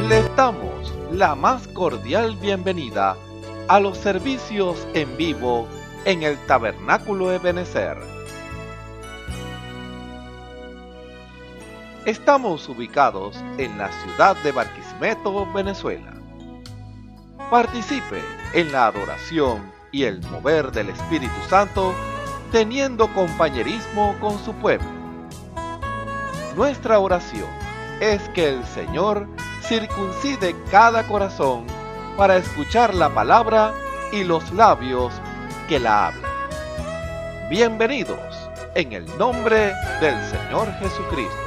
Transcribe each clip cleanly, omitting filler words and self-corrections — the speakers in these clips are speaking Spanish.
Les damos la más cordial bienvenida a los servicios en vivo en el Tabernáculo Ebenezer. Estamos ubicados en la ciudad de Barquisimeto, Venezuela. Participe en la adoración y el mover del Espíritu Santo, teniendo compañerismo con su pueblo. Nuestra oración es que el Señor circuncide cada corazón para escuchar la palabra y los labios que la hablan. Bienvenidos en el nombre del Señor Jesucristo.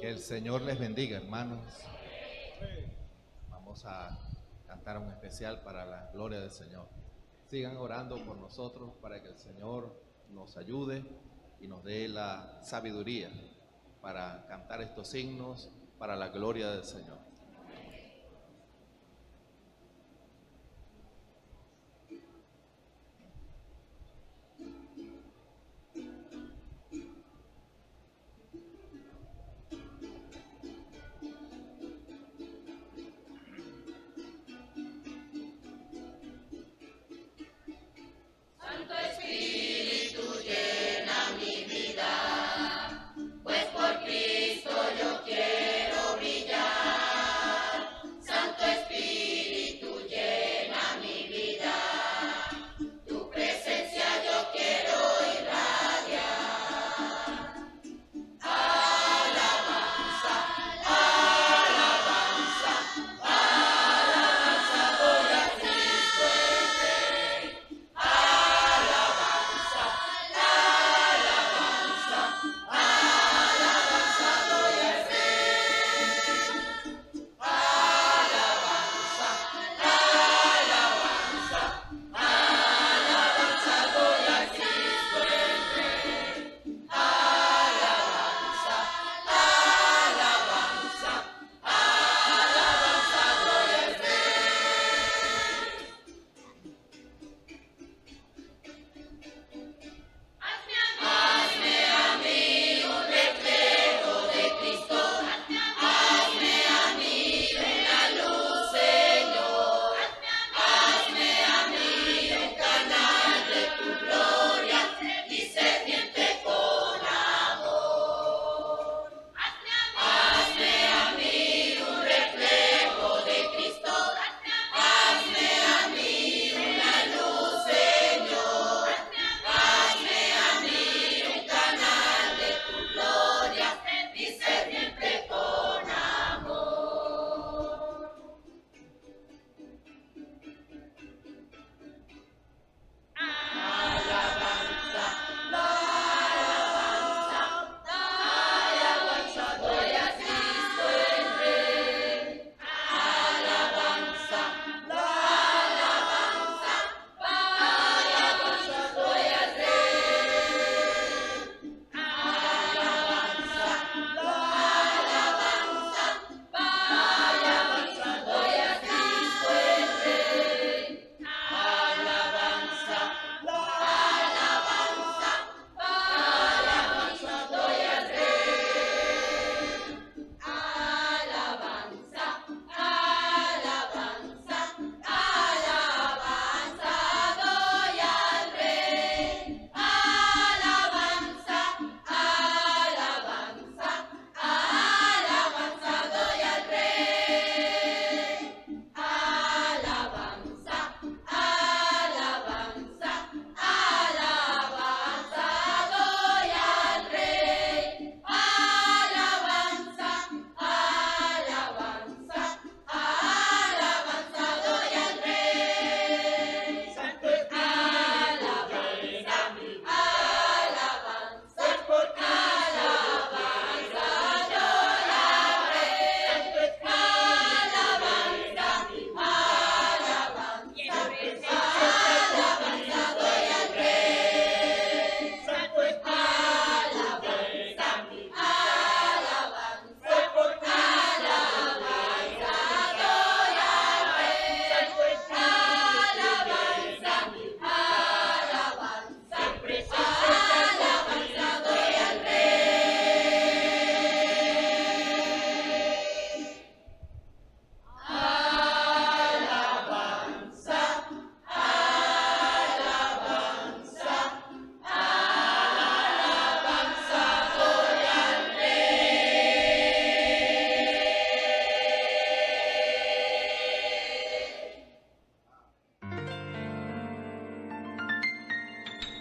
Que el Señor les bendiga, hermanos. Vamos a cantar un especial para la gloria del Señor. Sigan orando por nosotros para que el Señor nos ayude y nos dé la sabiduría para cantar estos himnos para la gloria del Señor. Pues por Cristo yo quiero brillar.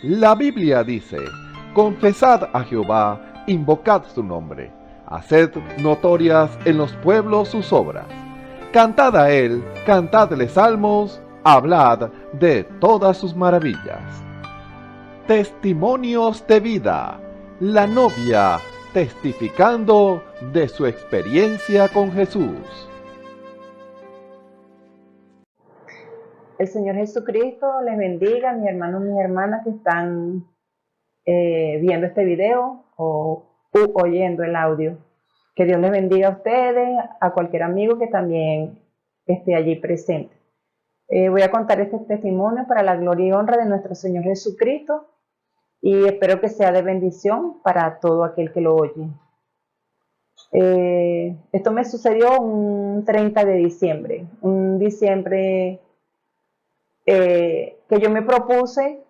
La Biblia dice, confesad a Jehová, invocad su nombre, haced notorias en los pueblos sus obras. Cantad a él, cantadle salmos, hablad de todas sus maravillas. Testimonios de vida. La novia testificando de su experiencia con Jesús. El Señor Jesucristo les bendiga, mis hermanos y mis hermanas que están viendo este video o oyendo el audio. Que Dios les bendiga a ustedes, a cualquier amigo que también esté allí presente. Voy a contar este testimonio para la gloria y honra de nuestro Señor Jesucristo y espero que sea de bendición para todo aquel que lo oye. Esto me sucedió un 30 de diciembre, un diciembre que yo me propuse.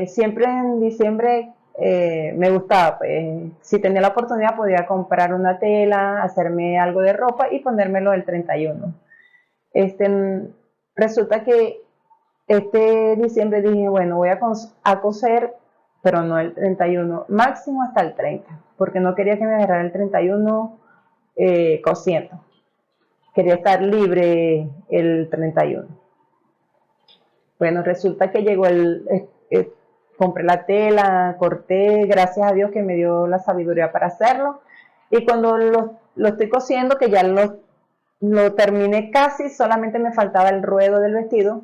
Siempre en diciembre me gustaba, pues, si tenía la oportunidad podía comprar una tela, hacerme algo de ropa y ponérmelo el 31. Resulta que este diciembre dije, bueno, voy a coser, pero no el 31, máximo hasta el 30, porque no quería que me agarrara el 31 cosiendo. Quería estar libre el 31. Bueno, resulta que llegó compré la tela, corté, gracias a Dios que me dio la sabiduría para hacerlo. Y cuando lo estoy cosiendo, que ya lo terminé casi, solamente me faltaba el ruedo del vestido.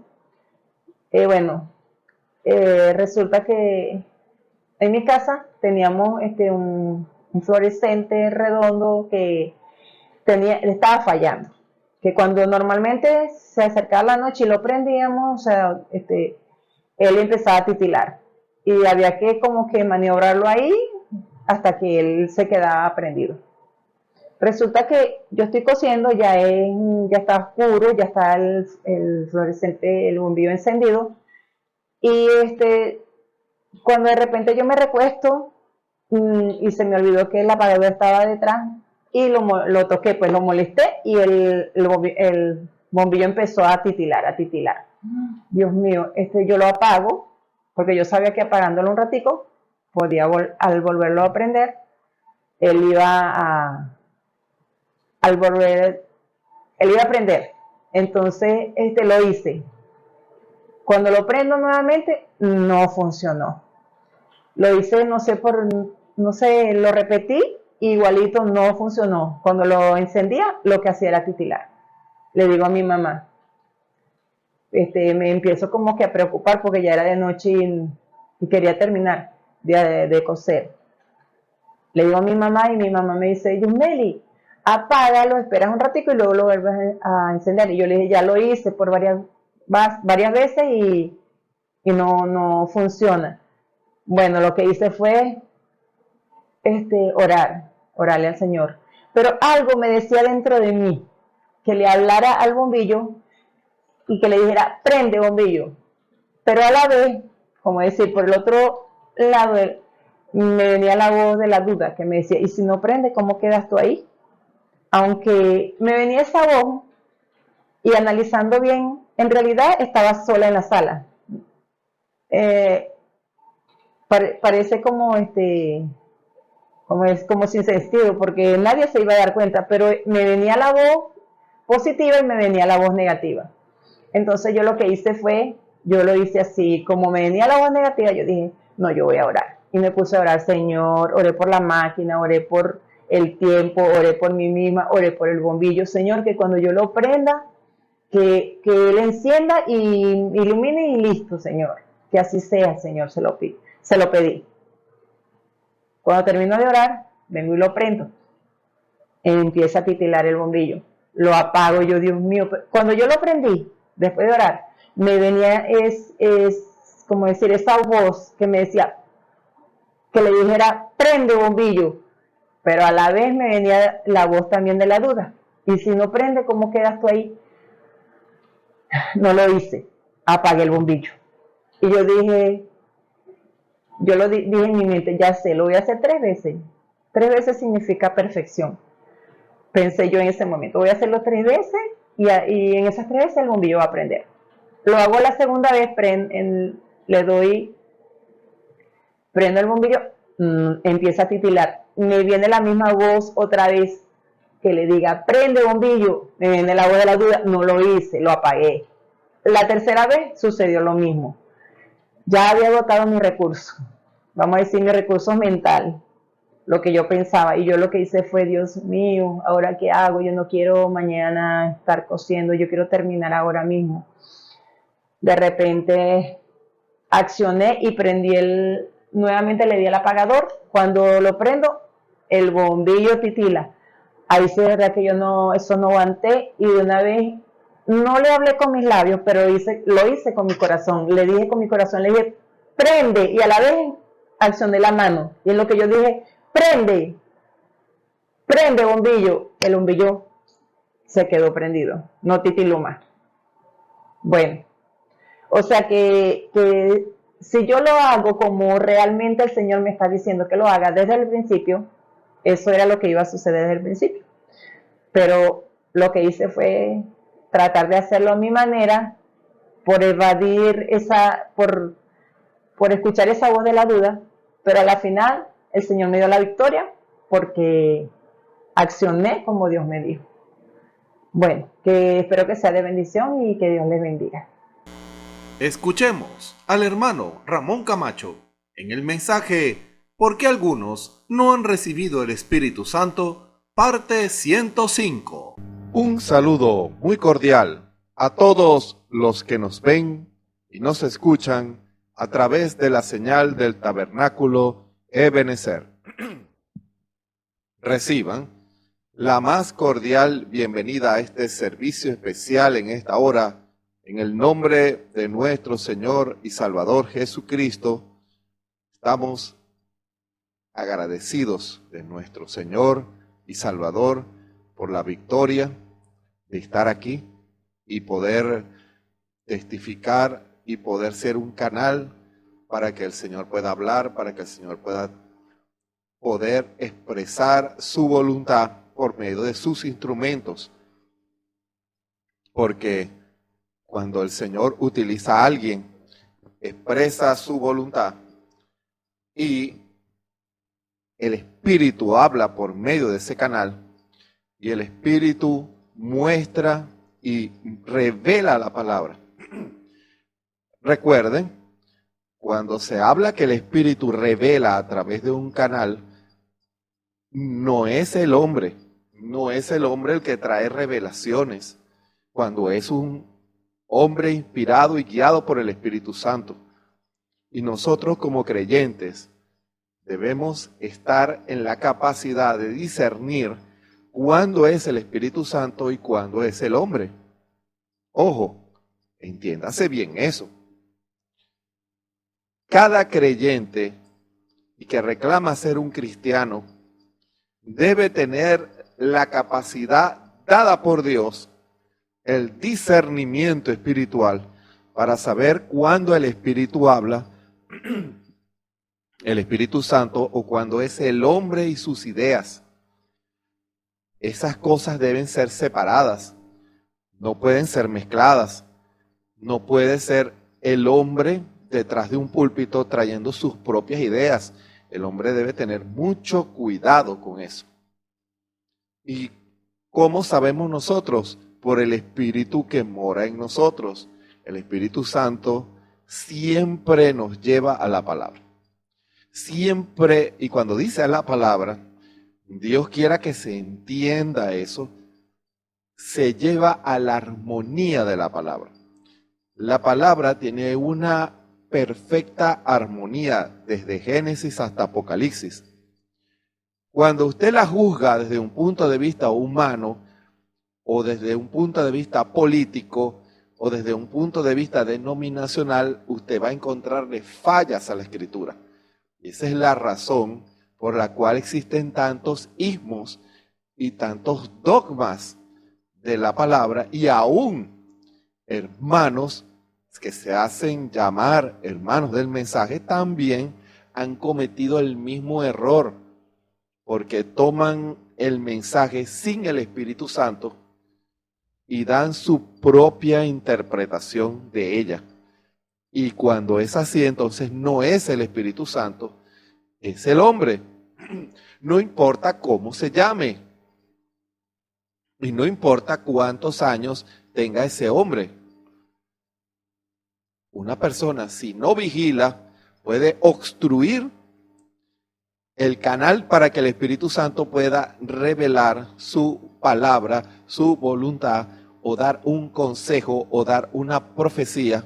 Resulta que en mi casa teníamos un fluorescente redondo que estaba fallando. Que cuando normalmente se acercaba la noche y lo prendíamos, o sea, él empezaba a titilar. Y había que como que maniobrarlo ahí hasta que él se quedaba prendido. Resulta que yo estoy cosiendo, ya está oscuro, ya está el fluorescente, el bombillo encendido. Y cuando de repente yo me recuesto y se me olvidó que el apagador estaba detrás y lo toqué, pues lo molesté y el bombillo empezó a titilar. Dios mío, yo lo apago porque yo sabía que apagándolo un ratico podía al volverlo a prender, él iba a prender. Entonces lo hice. Cuando lo prendo nuevamente, no funcionó. Lo hice, no sé, lo repetí, igualito no funcionó. Cuando lo encendía, lo que hacía era titilar. Le digo a mi mamá, me empiezo como que a preocupar porque ya era de noche y quería terminar de coser. Le digo a mi mamá y mi mamá me dice, Yusmeli, apágalo, esperas un ratico y luego lo vuelves a encender. Y yo le dije, ya lo hice por varias veces y no funciona. Bueno, lo que hice fue orarle al Señor. Pero algo me decía dentro de mí, que le hablara al bombillo y que le dijera, prende bombillo. Pero a la vez, como decir, por el otro lado, me venía la voz de la duda, que me decía, ¿y si no prende, cómo quedas tú ahí? Aunque me venía esa voz, y analizando bien, en realidad estaba sola en la sala. Parece como sin sentido, porque nadie se iba a dar cuenta, pero me venía la voz positiva y me venía la voz negativa. Entonces yo lo que hice fue, yo lo hice así, como me venía la voz negativa, yo dije, no, yo voy a orar. Y me puse a orar, Señor, oré por la máquina, oré por el tiempo, oré por mí misma, oré por el bombillo. Señor, que cuando yo lo prenda, que él encienda y ilumine y listo, Señor. Que así sea, Señor, se lo pedí. Cuando termino de orar, vengo y lo prendo. Empieza a titilar el bombillo. Lo apago yo, Dios mío. Cuando yo lo prendí, después de orar, me venía como decir, esa voz que me decía, que le dijera, prende bombillo. Pero a la vez me venía la voz también de la duda. Y si no prende, ¿cómo quedas tú ahí? No lo hice. Apagué el bombillo. Y yo dije, dije en mi mente, ya sé, lo voy a hacer 3 veces. 3 veces significa perfección. Pensé yo en ese momento, voy a hacerlo 3 veces y en esas 3 veces el bombillo va a prender. Lo hago la segunda vez, le doy Prendo el bombillo, empieza a titilar. Me viene la misma voz otra vez que le diga, prende bombillo. Me viene la voz de la duda, no lo hice, lo apagué. La tercera vez sucedió lo mismo. Ya había agotado mi recurso, vamos a decir mi recurso mental, lo que yo pensaba. Y yo lo que hice fue, Dios mío, ¿ahora qué hago? Yo no quiero mañana estar cosiendo, yo quiero terminar ahora mismo. De repente accioné y nuevamente le di al apagador. Cuando lo prendo, el bombillo titila. Ahí sí, de verdad que eso no aguanté, y de una vez no le hablé con mis labios, pero lo hice con mi corazón. Le dije con mi corazón, le dije, prende, y a la vez accioné la mano. Y en lo que yo dije, prende bombillo, el bombillo se quedó prendido, no titiló más. Bueno, o sea que si yo lo hago como realmente el Señor me está diciendo que lo haga desde el principio, eso era lo que iba a suceder desde el principio. Pero lo que hice fue tratar de hacerlo a mi manera, por evadir por escuchar esa voz de la duda, pero a la final el Señor me dio la victoria porque accioné como Dios me dijo. Bueno, que espero que sea de bendición y que Dios les bendiga. Escuchemos al hermano Ramón Camacho en el mensaje ¿Por qué algunos no han recibido el Espíritu Santo? Parte 105. Un saludo muy cordial a todos los que nos ven y nos escuchan a través de la señal del Tabernáculo Ebenezer. Reciban la más cordial bienvenida a este servicio especial en esta hora. En el nombre de nuestro Señor y Salvador Jesucristo, estamos agradecidos de nuestro Señor y Salvador por la victoria de estar aquí y poder testificar y poder ser un canal para que el Señor pueda hablar, para que el Señor pueda poder expresar su voluntad por medio de sus instrumentos. Porque cuando el Señor utiliza a alguien, expresa su voluntad y el Espíritu habla por medio de ese canal, y el Espíritu muestra y revela la palabra. Recuerden, cuando se habla que el Espíritu revela a través de un canal, no es el hombre el que trae revelaciones, cuando es un hombre inspirado y guiado por el Espíritu Santo. Y nosotros como creyentes debemos estar en la capacidad de discernir cuándo es el Espíritu Santo y cuándo es el hombre. Ojo, entiéndase bien eso. Cada creyente y que reclama ser un cristiano debe tener la capacidad dada por Dios, el discernimiento espiritual, para saber cuándo el Espíritu habla, el Espíritu Santo, o cuando es el hombre y sus ideas. Esas cosas deben ser separadas, no pueden ser mezcladas. No puede ser el hombre detrás de un púlpito trayendo sus propias ideas. El hombre debe tener mucho cuidado con eso. ¿Y cómo sabemos nosotros? Por el Espíritu que mora en nosotros. El Espíritu Santo siempre nos lleva a la palabra. Siempre, y cuando dice a la palabra, Dios quiera que se entienda eso, se lleva a la armonía de la palabra. La palabra tiene una perfecta armonía desde Génesis hasta Apocalipsis. Cuando usted la juzga desde un punto de vista humano, o desde un punto de vista político, o desde un punto de vista denominacional, usted va a encontrarle fallas a la Escritura. Y esa es la razón por la cual existen tantos ismos y tantos dogmas de la palabra, y aún hermanos que se hacen llamar hermanos del mensaje también han cometido el mismo error, porque toman el mensaje sin el Espíritu Santo y dan su propia interpretación de ella. Y cuando es así, entonces no es el Espíritu Santo, es el hombre. No importa cómo se llame. Y no importa cuántos años tenga ese hombre. Una persona, si no vigila, puede obstruir el canal para que el Espíritu Santo pueda revelar su palabra, su voluntad, o dar un consejo, o dar una profecía,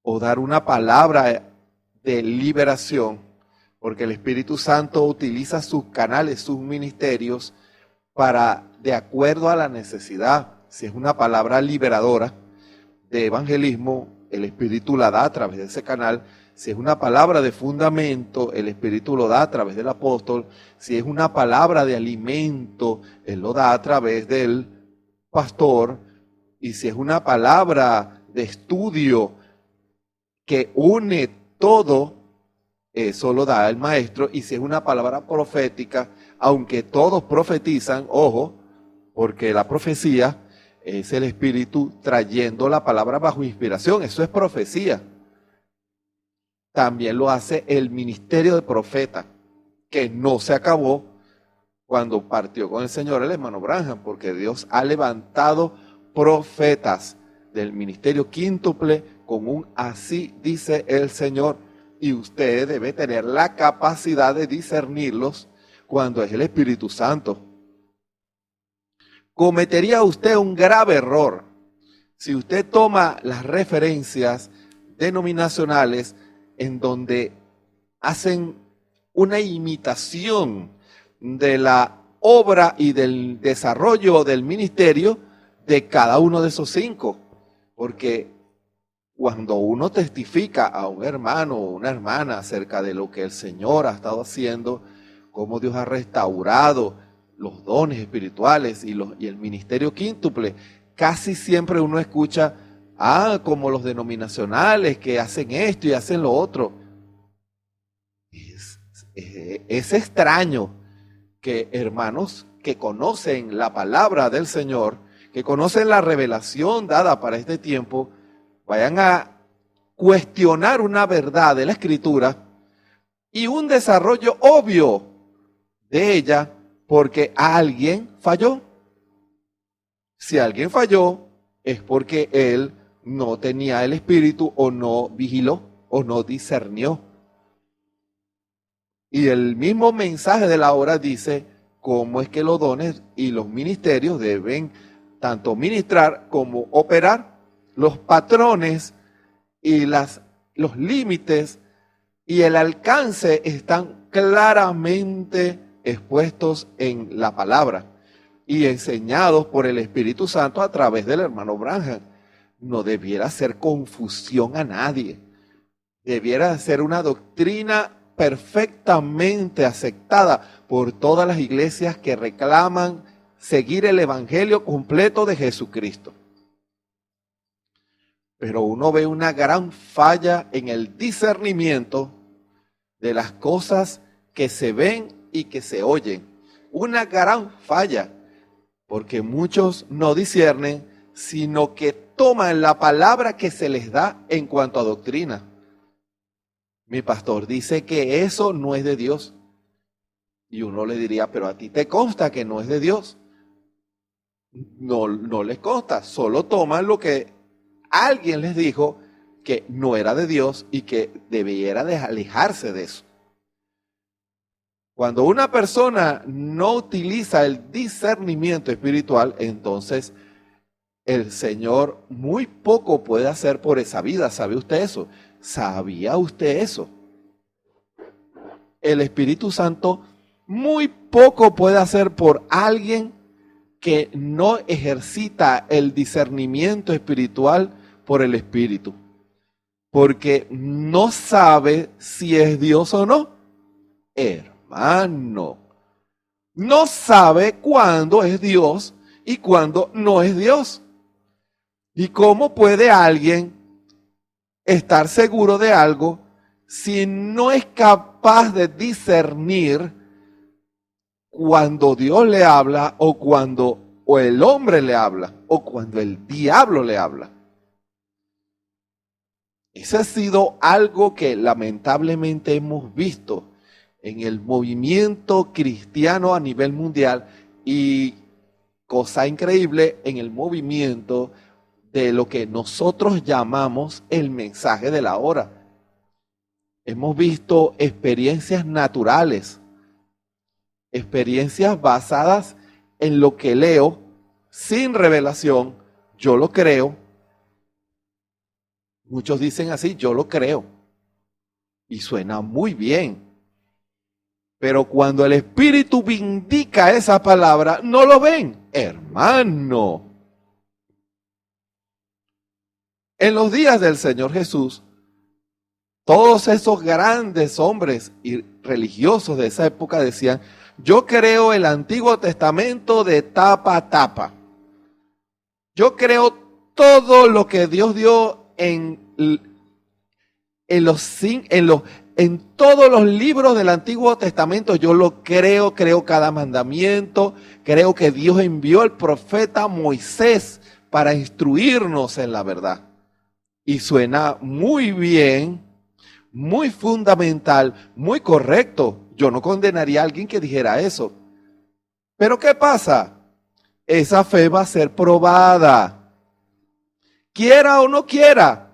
o dar una palabra de liberación, porque el Espíritu Santo utiliza sus canales, sus ministerios, para, de acuerdo a la necesidad, si es una palabra liberadora de evangelismo, el Espíritu la da a través de ese canal. Si es una palabra de fundamento, el Espíritu lo da a través del apóstol. Si es una palabra de alimento, Él lo da a través del pastor. Y si es una palabra de estudio que une todo, eso lo da el maestro. Y si es una palabra profética, aunque todos profetizan, ojo, porque la profecía es el Espíritu trayendo la palabra bajo inspiración, eso es profecía. También lo hace el ministerio de profeta, que no se acabó cuando partió con el Señor el hermano Branham, porque Dios ha levantado profetas del ministerio quíntuple con un así dice el Señor, y usted debe tener la capacidad de discernirlos cuando es el Espíritu Santo. Cometería usted un grave error si usted toma las referencias denominacionales en donde hacen una imitación de la obra y del desarrollo del ministerio de cada uno de esos 5. Porque cuando uno testifica a un hermano o una hermana acerca de lo que el Señor ha estado haciendo, cómo Dios ha restaurado los dones espirituales y el ministerio quíntuple, casi siempre uno escucha, como los denominacionales que hacen esto y hacen lo otro. Es extraño que hermanos que conocen la palabra del Señor, que conocen la revelación dada para este tiempo, vayan a cuestionar una verdad de la Escritura y un desarrollo obvio de ella porque alguien falló. Si alguien falló, es porque él no tenía el Espíritu o no vigiló o no discernió. Y el mismo mensaje de la hora dice cómo es que los dones y los ministerios deben tanto ministrar como operar. Los patrones y los límites y el alcance están claramente expuestos en la palabra y enseñados por el Espíritu Santo a través del hermano Branham. No debiera ser confusión a nadie. Debiera ser una doctrina perfectamente aceptada por todas las iglesias que reclaman seguir el evangelio completo de Jesucristo. Pero uno ve una gran falla en el discernimiento de las cosas que se ven y que se oyen. Una gran falla, porque muchos no disciernen, sino que toman la palabra que se les da en cuanto a doctrina. Mi pastor dice que eso no es de Dios. Y uno le diría, pero a ti te consta que no es de Dios. No les consta, solo toman lo que alguien les dijo que no era de Dios y que debiera de alejarse de eso. Cuando una persona no utiliza el discernimiento espiritual, entonces el Señor muy poco puede hacer por esa vida. ¿Sabe usted eso? ¿Sabía usted eso? El Espíritu Santo muy poco puede hacer por alguien que no ejercita el discernimiento espiritual por el Espíritu, porque no sabe si es Dios o no. Hermano, no sabe cuándo es Dios y cuándo no es Dios. ¿Y cómo puede alguien estar seguro de algo si no es capaz de discernir cuando Dios le habla o cuando el hombre le habla o cuando el diablo le habla? Ese ha sido algo que lamentablemente hemos visto en el movimiento cristiano a nivel mundial y, cosa increíble, en el movimiento de lo que nosotros llamamos el mensaje de la hora. Hemos visto experiencias naturales, experiencias basadas en lo que leo, sin revelación, yo lo creo. Muchos dicen así, yo lo creo. Y suena muy bien. Pero cuando el Espíritu vindica esa palabra, no lo ven, hermano. En los días del Señor Jesús, todos esos grandes hombres y religiosos de esa época decían, yo creo el Antiguo Testamento de tapa a tapa. Yo creo todo lo que Dios dio en todos los libros del Antiguo Testamento. Yo lo creo cada mandamiento. Creo que Dios envió al profeta Moisés para instruirnos en la verdad. Y suena muy bien, muy fundamental, muy correcto. Yo no condenaría a alguien que dijera eso. Pero ¿qué pasa? Esa fe va a ser probada. Quiera o no quiera.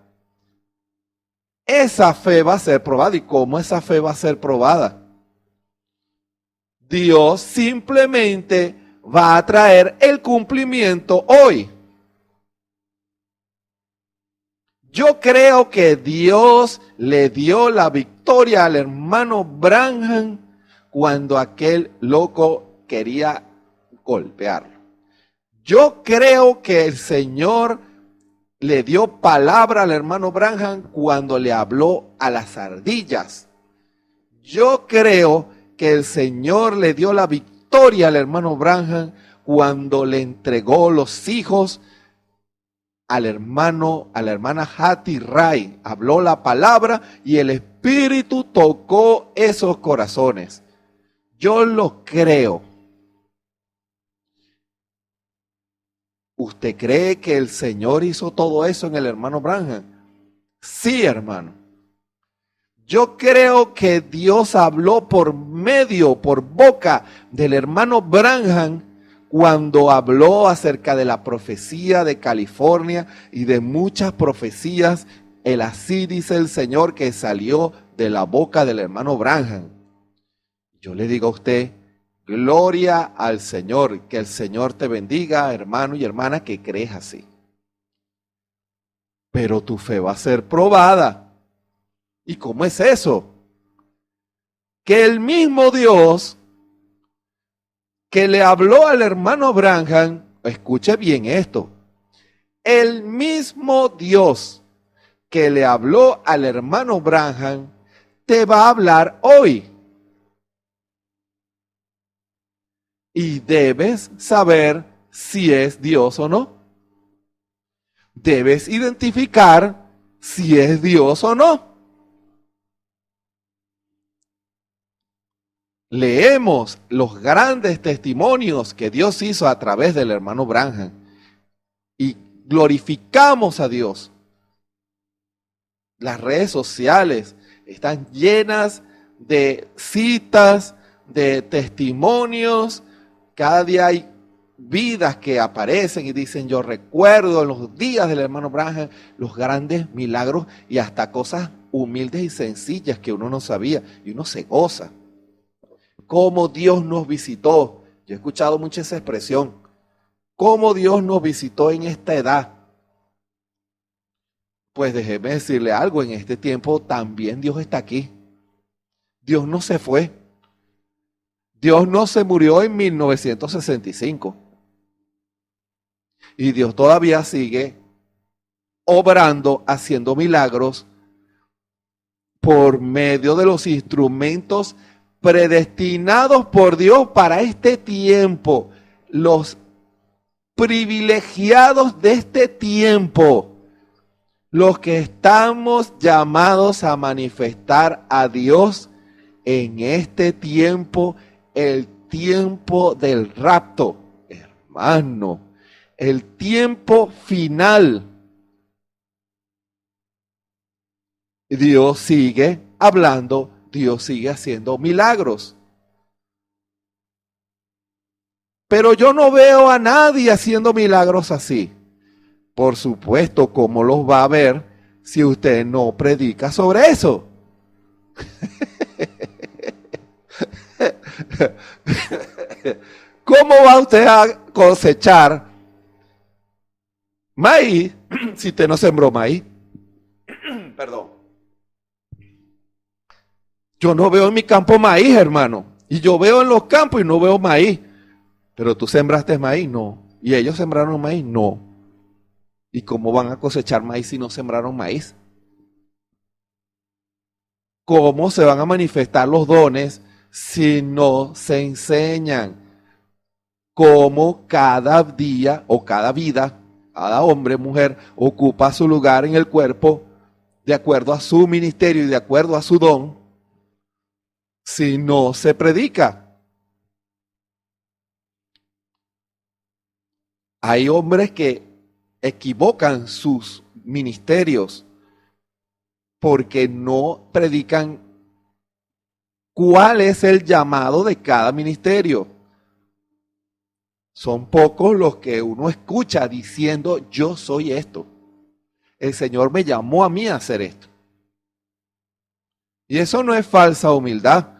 Esa fe va a ser probada. ¿Y cómo esa fe va a ser probada? Dios simplemente va a traer el cumplimiento hoy. Yo creo que Dios le dio la victoria al hermano Branham cuando aquel loco quería golpearlo. Yo creo que el Señor le dio palabra al hermano Branham cuando le habló a las ardillas. Yo creo que el Señor le dio la victoria al hermano Branham cuando le entregó los hijos a la hermana Hattie Ray. Habló la palabra y el Espíritu tocó esos corazones. Yo lo creo. ¿Usted cree que el Señor hizo todo eso en el hermano Branham? Sí, hermano. Yo creo que Dios habló por boca del hermano Branham cuando habló acerca de la profecía de California y de muchas profecías. Así dice el Señor que salió de la boca del hermano Branham. Yo le digo a usted, gloria al Señor, que el Señor te bendiga, hermano y hermana, que crees así. Pero tu fe va a ser probada. ¿Y cómo es eso? Que el mismo Dios que le habló al hermano Branham, escuche bien esto, el mismo Dios que le habló al hermano Branham, te va a hablar hoy. Y debes saber si es Dios o no. Debes identificar si es Dios o no. Leemos los grandes testimonios que Dios hizo a través del hermano Branham y glorificamos a Dios. Las redes sociales están llenas de citas, de testimonios. Cada día hay vidas que aparecen y dicen, yo recuerdo en los días del hermano Branham los grandes milagros y hasta cosas humildes y sencillas que uno no sabía y uno se goza. Cómo Dios nos visitó. Yo he escuchado mucho esa expresión. Cómo Dios nos visitó en esta edad. Pues déjeme decirle algo, en este tiempo también Dios está aquí. Dios no se fue. Dios no se murió en 1965. Y Dios todavía sigue obrando, haciendo milagros por medio de los instrumentos predestinados por Dios para este tiempo. Los privilegiados de este tiempo. Los que estamos llamados a manifestar a Dios en este tiempo, el tiempo del rapto, hermano, el tiempo final. Dios sigue hablando, Dios sigue haciendo milagros. Pero yo no veo a nadie haciendo milagros así. Por supuesto, ¿cómo los va a ver si usted no predica sobre eso? ¿Cómo va usted a cosechar maíz si usted no sembró maíz? Perdón. Yo no veo en mi campo maíz, hermano. Y yo veo en los campos y no veo maíz. Pero tú sembraste maíz, no. ¿Y ellos sembraron maíz? No. ¿Y cómo van a cosechar maíz si no sembraron maíz? ¿Cómo se van a manifestar los dones si no se enseñan? Cómo cada día o cada vida, cada hombre, mujer, ocupa su lugar en el cuerpo de acuerdo a su ministerio y de acuerdo a su don, si no se predica. Hay hombres que equivocan sus ministerios porque no predican cuál es el llamado de cada ministerio. Son pocos los que uno escucha diciendo, yo soy esto. El Señor me llamó a mí a hacer esto. Y eso no es falsa humildad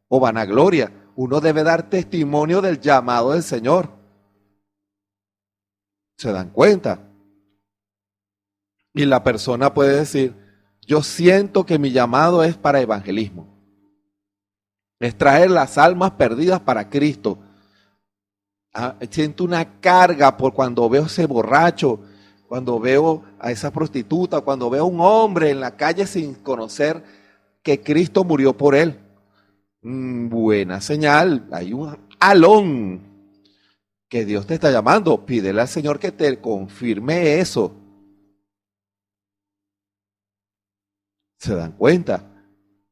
o vanagloria. Uno debe dar testimonio del llamado del Señor. ¿Se dan cuenta? Y la persona puede decir, yo siento que mi llamado es para evangelismo. Es traer las almas perdidas para Cristo. Siento una carga por cuando veo ese borracho, cuando veo a esa prostituta, cuando veo a un hombre en la calle sin conocer que Cristo murió por él. Buena señal, hay un alón que Dios te está llamando. Pídele al Señor que te confirme eso. ¿Se dan cuenta?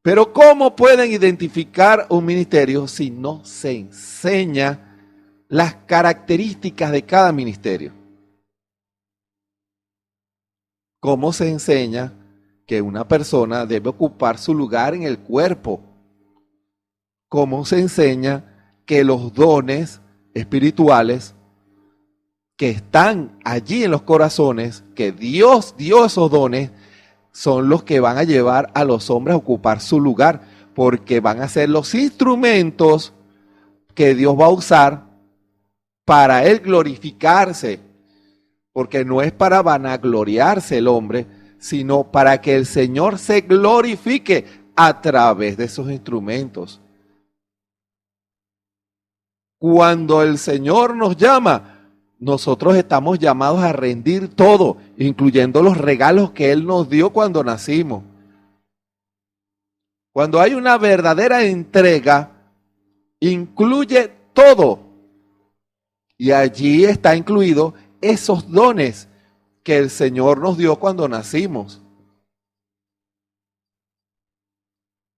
Pero ¿cómo pueden identificar un ministerio si no se enseña las características de cada ministerio? ¿Cómo se enseña que una persona debe ocupar su lugar en el cuerpo? ¿Cómo se enseña que los dones espirituales que están allí en los corazones, que Dios dio esos dones, son los que van a llevar a los hombres a ocupar su lugar, porque van a ser los instrumentos que Dios va a usar para Él glorificarse, porque no es para vanagloriarse el hombre, sino para que el Señor se glorifique a través de esos instrumentos. Cuando el Señor nos llama, nosotros estamos llamados a rendir todo, incluyendo los regalos que Él nos dio cuando nacimos. Cuando hay una verdadera entrega, incluye todo. Y allí está incluido esos dones que el Señor nos dio cuando nacimos.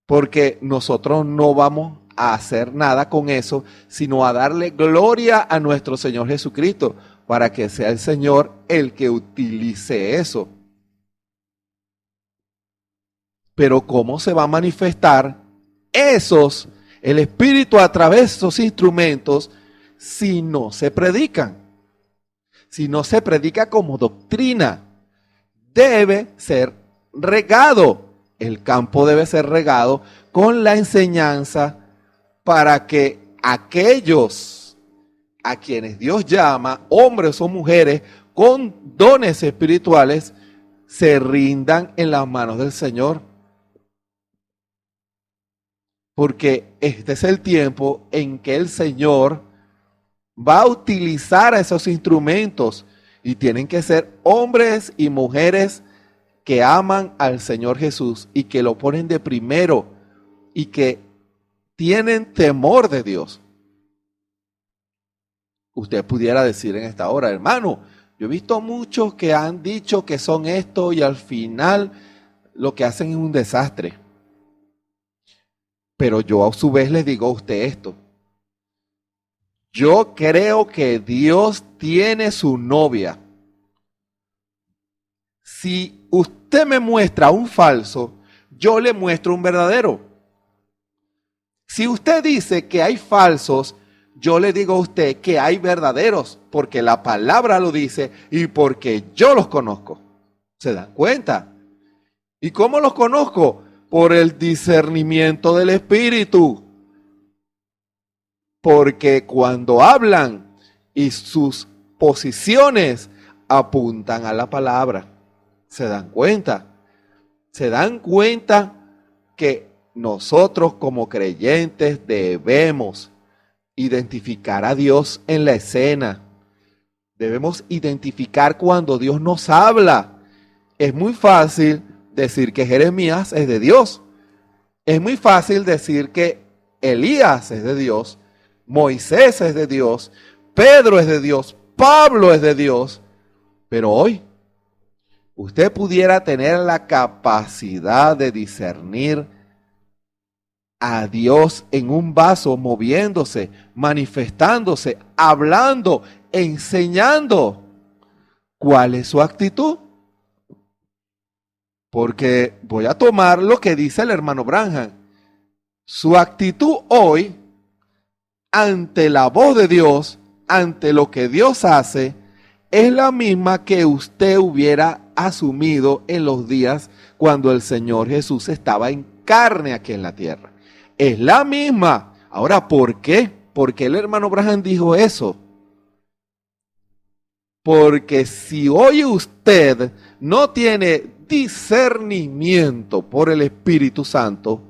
Porque nosotros no vamos a hacer nada con eso, sino a darle gloria a nuestro Señor Jesucristo, para que sea el Señor el que utilice eso. Pero ¿cómo se va a manifestar el Espíritu a través de esos instrumentos si no se predican? Si no se predica como doctrina, debe ser regado. El campo debe ser regado con la enseñanza para que aquellos a quienes Dios llama, hombres o mujeres con dones espirituales, se rindan en las manos del Señor. Porque este es el tiempo en que el Señor va a utilizar a esos instrumentos y tienen que ser hombres y mujeres que aman al Señor Jesús y que lo ponen de primero y que tienen temor de Dios. Usted pudiera decir en esta hora, hermano, yo he visto muchos que han dicho que son esto y al final lo que hacen es un desastre. Pero yo a su vez les digo a usted esto. Yo creo que Dios tiene su novia. Si usted me muestra un falso, yo le muestro un verdadero. Si usted dice que hay falsos, yo le digo a usted que hay verdaderos, porque la palabra lo dice y porque yo los conozco. ¿Se dan cuenta? ¿Y cómo los conozco? Por el discernimiento del Espíritu. Porque cuando hablan y sus posiciones apuntan a la palabra. ¿Se dan cuenta? ¿Se dan cuenta que nosotros como creyentes debemos identificar a Dios en la escena? Debemos identificar cuando Dios nos habla. Es muy fácil decir que Jeremías es de Dios. Es muy fácil decir que Elías es de Dios, Moisés es de Dios, Pedro es de Dios, Pablo es de Dios. Pero hoy, usted pudiera tener la capacidad de discernir a Dios en un vaso, moviéndose, manifestándose, hablando, enseñando. ¿Cuál es su actitud? Porque voy a tomar lo que dice el hermano Branham. Su actitud hoy, ante la voz de Dios, ante lo que Dios hace, es la misma que usted hubiera asumido en los días cuando el Señor Jesús estaba en carne aquí en la tierra. Es la misma. Ahora, ¿por qué? ¿Por qué el hermano Branham dijo eso? Porque si hoy usted no tiene discernimiento por el Espíritu Santo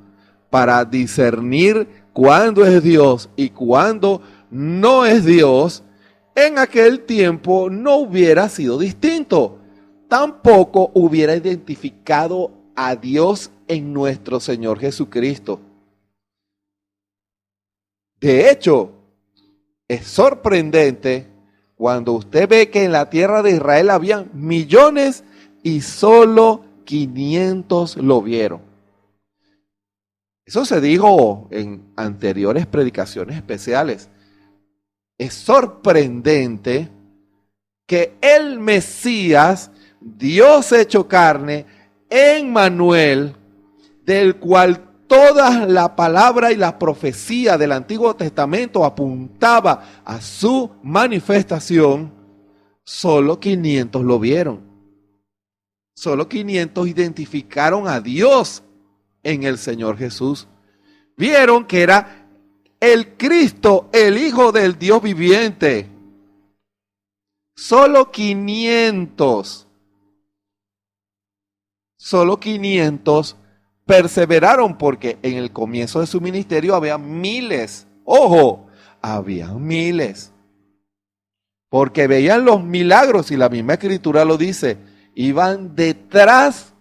para discernir cuándo es Dios y cuándo no es Dios, en aquel tiempo no hubiera sido distinto. Tampoco hubiera identificado a Dios en nuestro Señor Jesucristo. De hecho, es sorprendente cuando usted ve que en la tierra de Israel habían millones y solo 500 lo vieron. Eso se dijo en anteriores predicaciones especiales. Es sorprendente que el Mesías, Dios hecho carne, Emmanuel, del cual toda la palabra y la profecía del Antiguo Testamento apuntaba a su manifestación, solo 500 lo vieron. Solo 500 identificaron a Dios en el Señor Jesús. Vieron que era el Cristo, el Hijo del Dios viviente. Solo 500. Solo 500 perseveraron porque en el comienzo de su ministerio había miles. Ojo, había miles. Porque veían los milagros y la misma Escritura lo dice. Iban detrás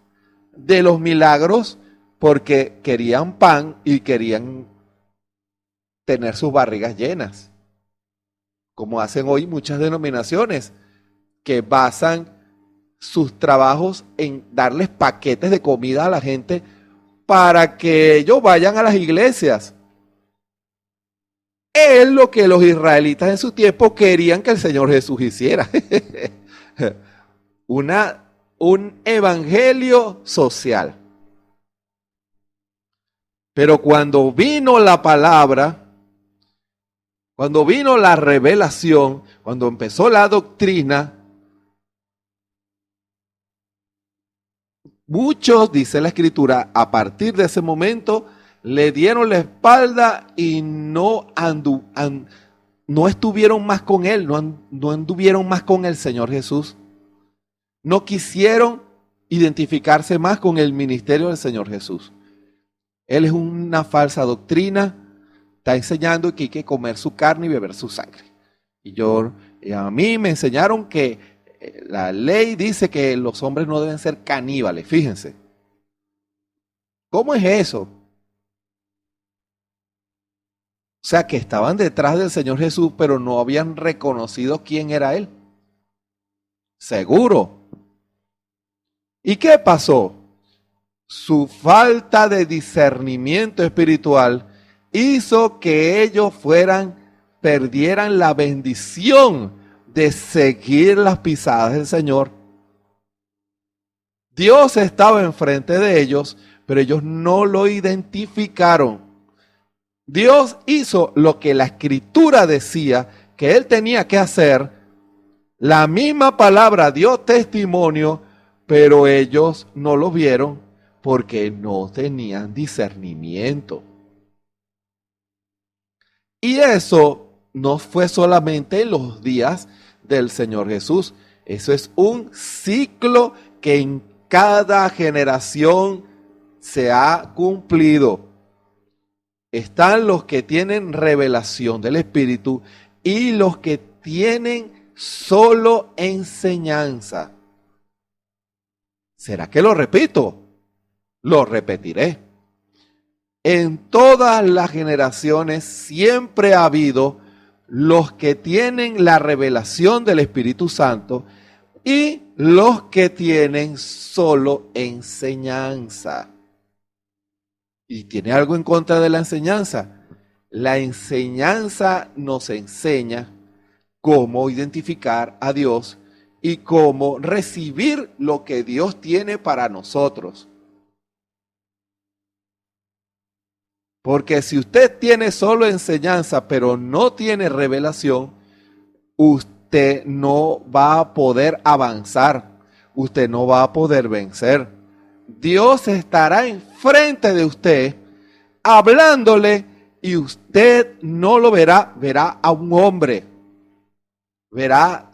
de los milagros porque querían pan y querían tener sus barrigas llenas. Como hacen hoy muchas denominaciones que basan sus trabajos en darles paquetes de comida a la gente para que ellos vayan a las iglesias. Es lo que los israelitas en su tiempo querían que el Señor Jesús hiciera. Un evangelio social. Pero cuando vino la palabra, cuando vino la revelación, cuando empezó la doctrina, muchos, dice la Escritura, a partir de ese momento le dieron la espalda y no estuvieron más con él, no anduvieron más con el Señor Jesús. No quisieron identificarse más con el ministerio del Señor Jesús. Él es una falsa doctrina, está enseñando que hay que comer su carne y beber su sangre. Y a mí me enseñaron que la ley dice que los hombres no deben ser caníbales, fíjense. ¿Cómo es eso? O sea, que estaban detrás del Señor Jesús, pero no habían reconocido quién era Él. Seguro. ¿Y qué pasó? Su falta de discernimiento espiritual hizo que ellos perdieran la bendición de seguir las pisadas del Señor. Dios estaba enfrente de ellos, pero ellos no lo identificaron. Dios hizo lo que la Escritura decía que él tenía que hacer. La misma palabra dio testimonio, pero ellos no lo vieron porque no tenían discernimiento. Y eso no fue solamente en los días del Señor Jesús. Eso es un ciclo que en cada generación se ha cumplido. Están los que tienen revelación del Espíritu y los que tienen solo enseñanza. ¿Será que lo repito? Lo repetiré. En todas las generaciones siempre ha habido los que tienen la revelación del Espíritu Santo y los que tienen solo enseñanza. ¿Y tiene algo en contra de la enseñanza? La enseñanza nos enseña cómo identificar a Dios y cómo recibir lo que Dios tiene para nosotros. Porque si usted tiene solo enseñanza, pero no tiene revelación, usted no va a poder avanzar, usted no va a poder vencer. Dios estará enfrente de usted, hablándole, y usted no lo verá, verá a un hombre, verá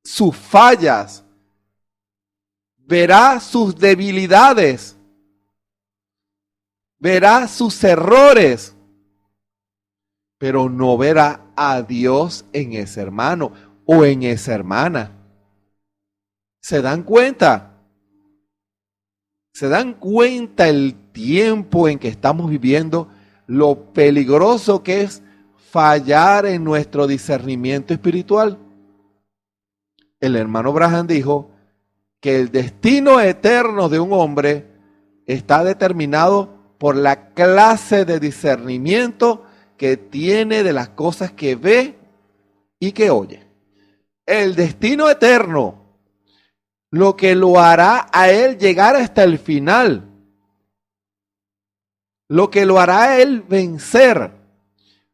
sus fallas, verá sus debilidades, verá sus errores, pero no verá a Dios en ese hermano o en esa hermana. ¿Se dan cuenta? ¿Se dan cuenta el tiempo en que estamos viviendo, lo peligroso que es fallar en nuestro discernimiento espiritual? El hermano Branham dijo que el destino eterno de un hombre está determinado por la clase de discernimiento que tiene de las cosas que ve y que oye. El destino eterno, lo que lo hará a él llegar hasta el final, lo que lo hará a él vencer,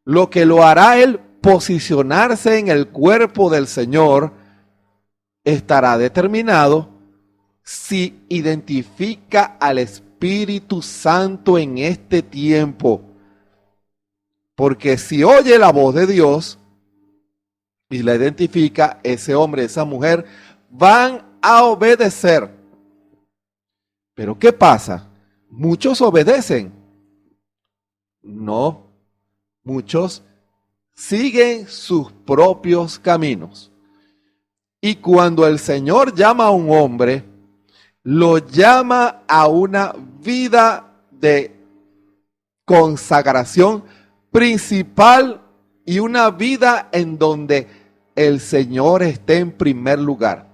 lo que lo hará a él posicionarse en el cuerpo del Señor, estará determinado si identifica al Espíritu Santo en este tiempo. Porque si oye la voz de Dios y la identifica, ese hombre, esa mujer van a obedecer. Pero ¿qué pasa? ¿Muchos obedecen? No, muchos siguen sus propios caminos. Y cuando el Señor llama a un hombre, lo llama a una vida de consagración principal y una vida en donde el Señor esté en primer lugar.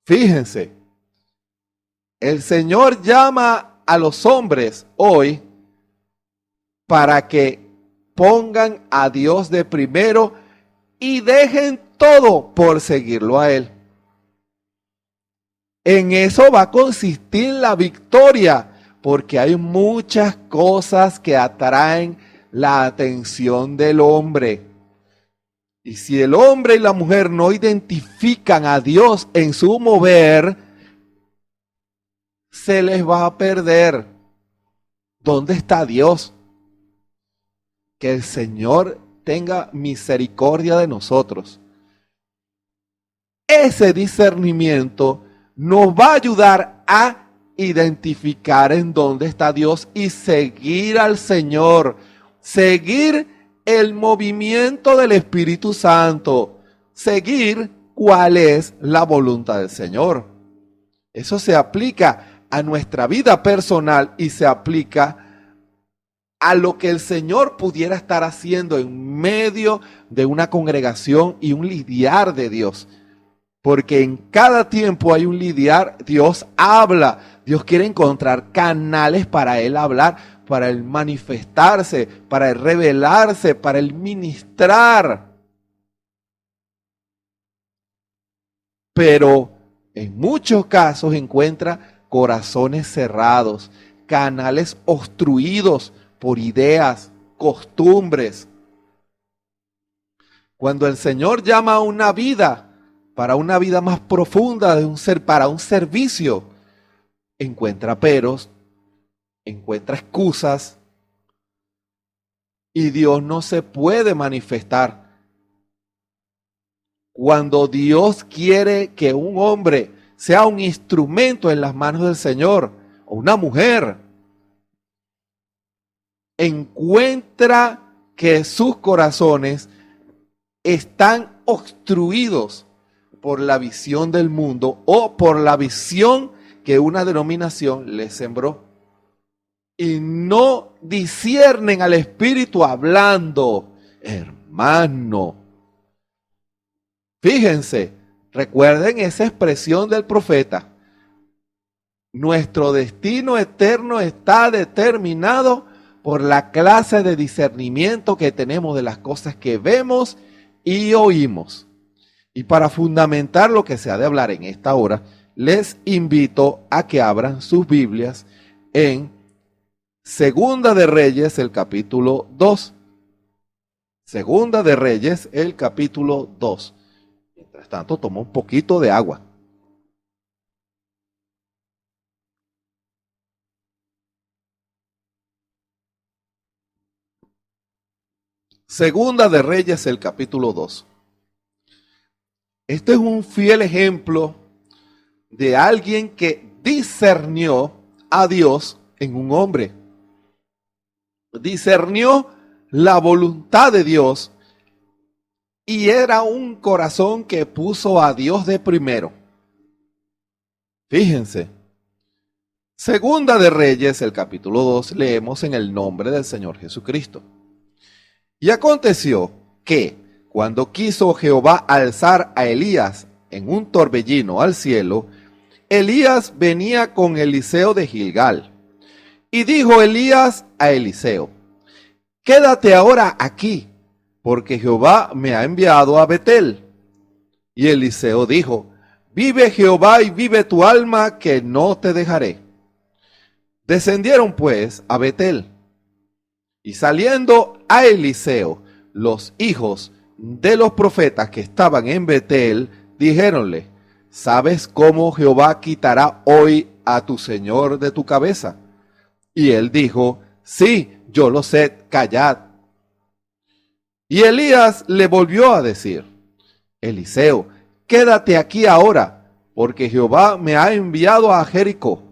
Fíjense, el Señor llama a los hombres hoy para que pongan a Dios de primero y dejen todo por seguirlo a Él. En eso va a consistir la victoria, porque hay muchas cosas que atraen la atención del hombre. Y si el hombre y la mujer no identifican a Dios en su mover, se les va a perder. ¿Dónde está Dios? Que el Señor tenga misericordia de nosotros. Ese discernimiento nos va a ayudar a identificar en dónde está Dios y seguir al Señor, seguir el movimiento del Espíritu Santo, seguir cuál es la voluntad del Señor. Eso se aplica a nuestra vida personal y se aplica a lo que el Señor pudiera estar haciendo en medio de una congregación y un lidiar de Dios. Porque en cada tiempo hay un lidiar, Dios habla, Dios quiere encontrar canales para Él hablar, para Él manifestarse, para Él revelarse, para Él ministrar. Pero en muchos casos encuentra corazones cerrados, canales obstruidos por ideas, costumbres. Cuando el Señor llama a una vida, para una vida más profunda, para un servicio, encuentra peros, encuentra excusas, y Dios no se puede manifestar. Cuando Dios quiere que un hombre sea un instrumento en las manos del Señor, o una mujer, encuentra que sus corazones están obstruidos por la visión del mundo o por la visión que una denominación les sembró. Y no disciernen al Espíritu hablando. Hermano, fíjense, recuerden esa expresión del profeta. Nuestro destino eterno está determinado por la clase de discernimiento que tenemos de las cosas que vemos y oímos. Y para fundamentar lo que se ha de hablar en esta hora, les invito a que abran sus Biblias en Segunda de Reyes, el capítulo 2. Segunda de Reyes, el capítulo 2. Mientras tanto, tomo un poquito de agua. Segunda de Reyes, el capítulo 2. Este es un fiel ejemplo de alguien que discernió a Dios en un hombre. Discernió la voluntad de Dios y era un corazón que puso a Dios de primero. Fíjense. Segunda de Reyes, el capítulo 2, leemos en el nombre del Señor Jesucristo. Y aconteció que, cuando quiso Jehová alzar a Elías en un torbellino al cielo, Elías venía con Eliseo de Gilgal. Y dijo Elías a Eliseo: quédate ahora aquí, porque Jehová me ha enviado a Betel. Y Eliseo dijo: vive Jehová y vive tu alma, que no te dejaré. Descendieron pues a Betel. Y saliendo a Eliseo, los hijos de los profetas que estaban en Betel, dijéronle: ¿sabes cómo Jehová quitará hoy a tu señor de tu cabeza? Y él dijo: sí, yo lo sé, callad. Y Elías le volvió a decir: Eliseo, quédate aquí ahora, porque Jehová me ha enviado a Jericó.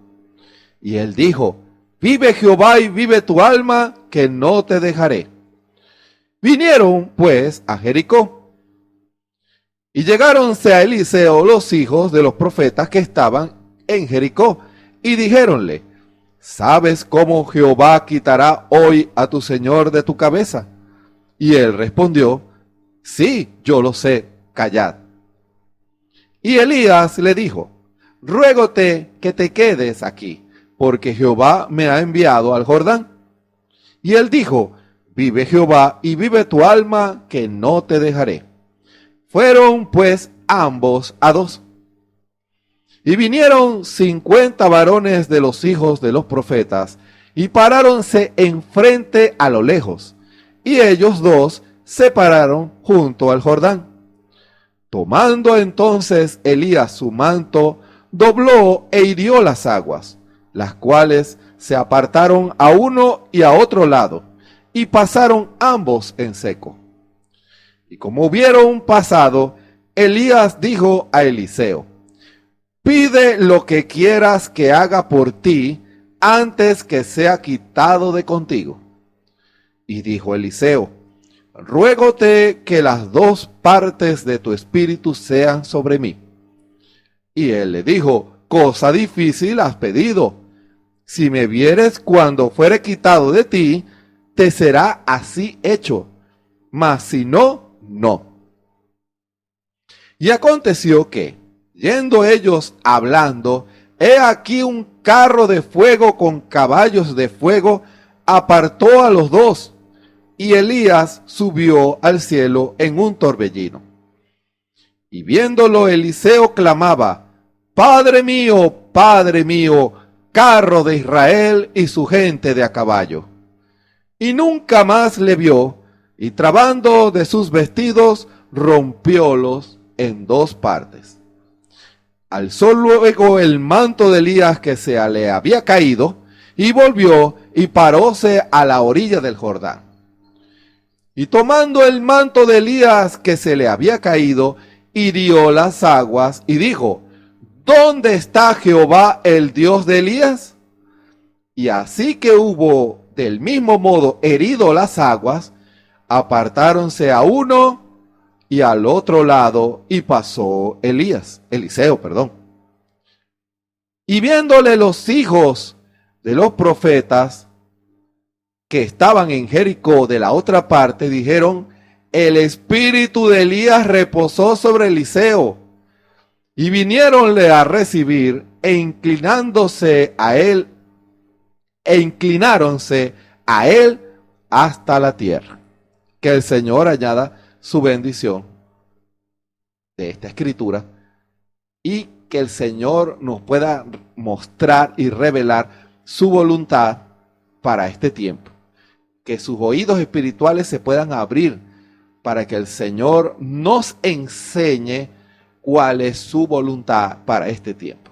Y él dijo: vive Jehová y vive tu alma, que no te dejaré. Vinieron pues a Jericó. Y llegáronse a Eliseo los hijos de los profetas que estaban en Jericó, y dijéronle: ¿sabes cómo Jehová quitará hoy a tu señor de tu cabeza? Y él respondió: sí, yo lo sé, callad. Y Elías le dijo: ruégote que te quedes aquí, porque Jehová me ha enviado al Jordán. Y él dijo: vive Jehová y vive tu alma, que no te dejaré. Fueron pues ambos a dos. Y vinieron 50 varones de los hijos de los profetas, y paráronse enfrente a lo lejos. Y ellos dos se pararon junto al Jordán. Tomando entonces Elías su manto, dobló e hirió las aguas, las cuales se apartaron a uno y a otro lado, y pasaron ambos en seco. Y como hubieron pasado, Elías dijo a Eliseo: pide lo que quieras que haga por ti antes que sea quitado de contigo. Y dijo Eliseo: ruégote que las dos partes de tu espíritu sean sobre mí. Y él le dijo: cosa difícil has pedido. Si me vieres cuando fuere quitado de ti, te será así hecho. Mas si no, no. Y aconteció que, yendo ellos hablando, he aquí un carro de fuego con caballos de fuego apartó a los dos, y Elías subió al cielo en un torbellino. Y viéndolo, Eliseo clamaba: Padre mío, carro de Israel y su gente de a caballo. Y nunca más le vio, y trabando de sus vestidos, rompiólos en dos partes. Alzó luego el manto de Elías que se le había caído, y volvió y paróse a la orilla del Jordán. Y tomando el manto de Elías que se le había caído, hirió las aguas y dijo: ¿Dónde está Jehová, el Dios de Elías? Y así que hubo del mismo modo herido las aguas, apartáronse a uno y al otro lado, y pasó Eliseo. Y viéndole los hijos de los profetas que estaban en Jericó de la otra parte, dijeron: el espíritu de Elías reposó sobre Eliseo. Y viniéronle a recibir, inclináronse a él hasta la tierra. Que el Señor añada su bendición de esta escritura y que el Señor nos pueda mostrar y revelar su voluntad para este tiempo. Que sus oídos espirituales se puedan abrir para que el Señor nos enseñe cuál es su voluntad para este tiempo.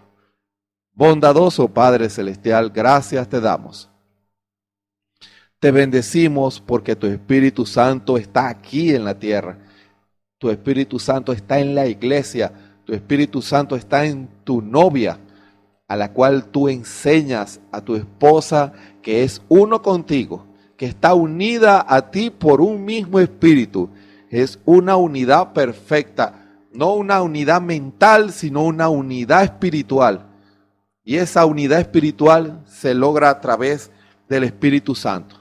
Bondadoso Padre Celestial, gracias te damos. Te bendecimos porque tu Espíritu Santo está aquí en la tierra. Tu Espíritu Santo está en la iglesia. Tu Espíritu Santo está en tu novia, a la cual tú enseñas, a tu esposa que es uno contigo, que está unida a ti por un mismo espíritu. Es una unidad perfecta, no una unidad mental, sino una unidad espiritual. Y esa unidad espiritual se logra a través del Espíritu Santo.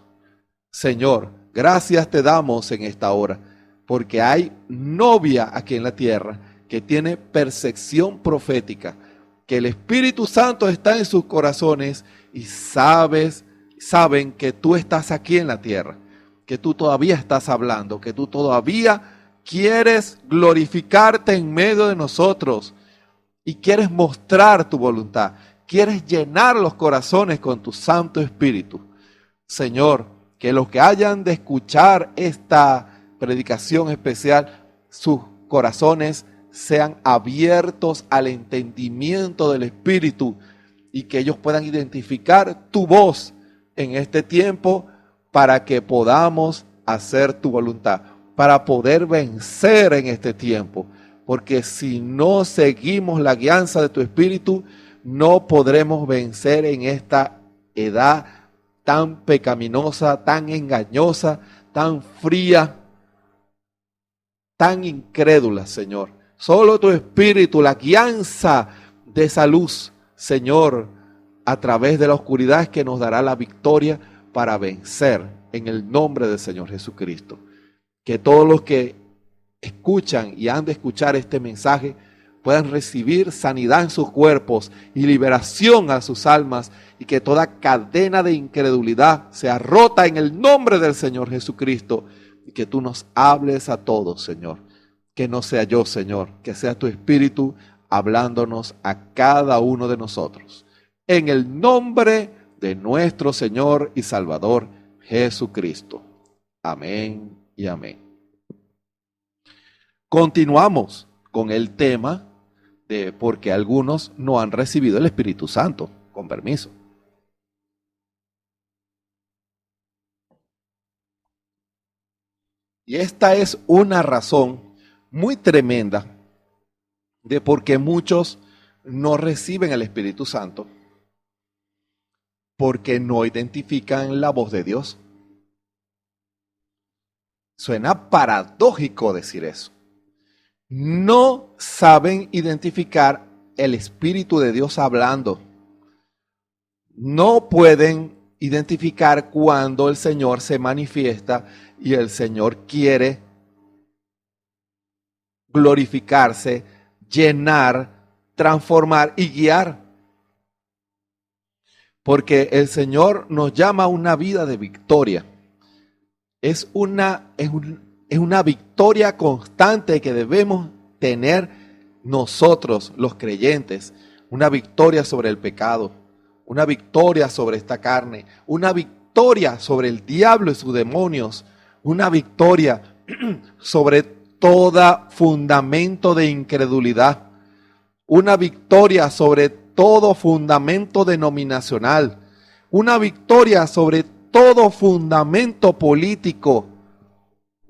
Señor, gracias te damos en esta hora, porque hay novia aquí en la tierra que tiene percepción profética, que el Espíritu Santo está en sus corazones y saben que tú estás aquí en la tierra, que tú todavía estás hablando, que tú todavía quieres glorificarte en medio de nosotros y quieres mostrar tu voluntad, quieres llenar los corazones con tu Santo Espíritu. Señor, que los que hayan de escuchar esta predicación especial, sus corazones sean abiertos al entendimiento del Espíritu y que ellos puedan identificar tu voz en este tiempo para que podamos hacer tu voluntad, para poder vencer en este tiempo. Porque si no seguimos la guianza de tu Espíritu, no podremos vencer en esta edad tan pecaminosa, tan engañosa, tan fría, tan incrédula, Señor. Solo tu Espíritu, la guianza de esa luz, Señor, a través de la oscuridad es que nos dará la victoria para vencer en el nombre del Señor Jesucristo. Que todos los que escuchan y han de escuchar este mensaje puedan recibir sanidad en sus cuerpos y liberación a sus almas, y que toda cadena de incredulidad sea rota en el nombre del Señor Jesucristo, y que tú nos hables a todos, Señor. Que no sea yo, Señor, que sea tu Espíritu hablándonos a cada uno de nosotros. En el nombre de nuestro Señor y Salvador Jesucristo. Amén y amén. Continuamos con el tema de por qué algunos no han recibido el Espíritu Santo. Con permiso. Y esta es una razón muy tremenda de por qué muchos no reciben el Espíritu Santo, porque no identifican la voz de Dios. Suena paradójico decir eso. No saben identificar el Espíritu de Dios hablando. No pueden identificar cuando el Señor se manifiesta y el Señor quiere glorificarse, llenar, transformar y guiar. Porque el Señor nos llama a una vida de victoria. Es una victoria constante que debemos tener nosotros, los creyentes, una victoria sobre el pecado, una victoria sobre esta carne, una victoria sobre el diablo y sus demonios, una victoria sobre todo fundamento de incredulidad, una victoria sobre todo fundamento denominacional, una victoria sobre todo fundamento político,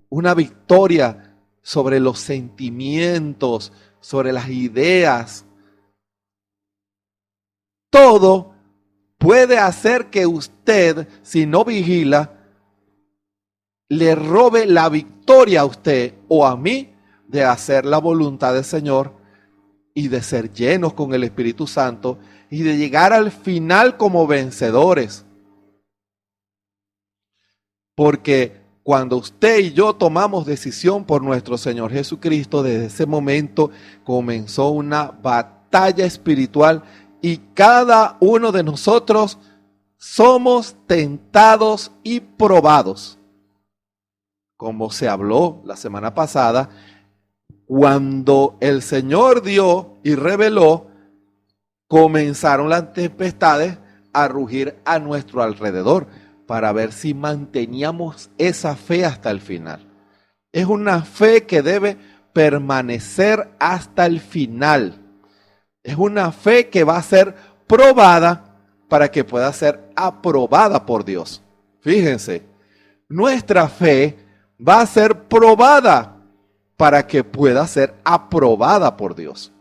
una victoria sobre los sentimientos, sobre las ideas. Todo puede hacer que usted, si no vigila, le robe la victoria a usted o a mí de hacer la voluntad del Señor y de ser llenos con el Espíritu Santo y de llegar al final como vencedores. Porque cuando usted y yo tomamos decisión por nuestro Señor Jesucristo, desde ese momento comenzó una batalla espiritual y cada uno de nosotros somos tentados y probados. Como se habló la semana pasada, cuando el Señor dio y reveló, comenzaron las tempestades a rugir a nuestro alrededor para ver si manteníamos esa fe hasta el final. Es una fe que debe permanecer hasta el final. Es una fe que va a ser probada para que pueda ser aprobada por Dios. Fíjense, nuestra fe va a ser probada para que pueda ser aprobada por Dios.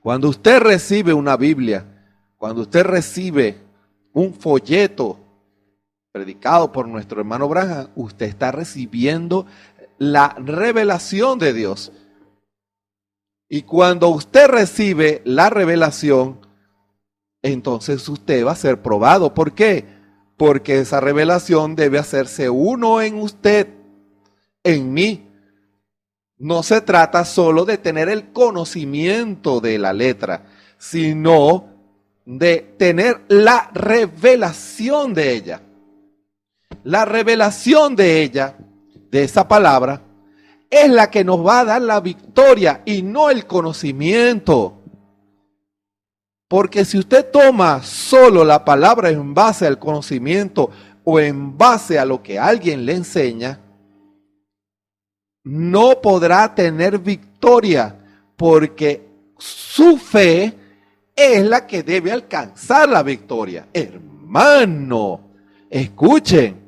Cuando usted recibe una Biblia, cuando usted recibe un folleto predicado por nuestro hermano Branham, usted está recibiendo la revelación de Dios. Y cuando usted recibe la revelación, entonces usted va a ser probado. ¿Por qué? Porque esa revelación debe hacerse uno en usted, en mí. No se trata solo de tener el conocimiento de la letra, sino de tener la revelación de ella. La revelación de ella, de esa palabra, es la que nos va a dar la victoria y no el conocimiento. Porque si usted toma solo la palabra en base al conocimiento o en base a lo que alguien le enseña, no podrá tener victoria, porque su fe es la que debe alcanzar la victoria. Hermano, escuchen,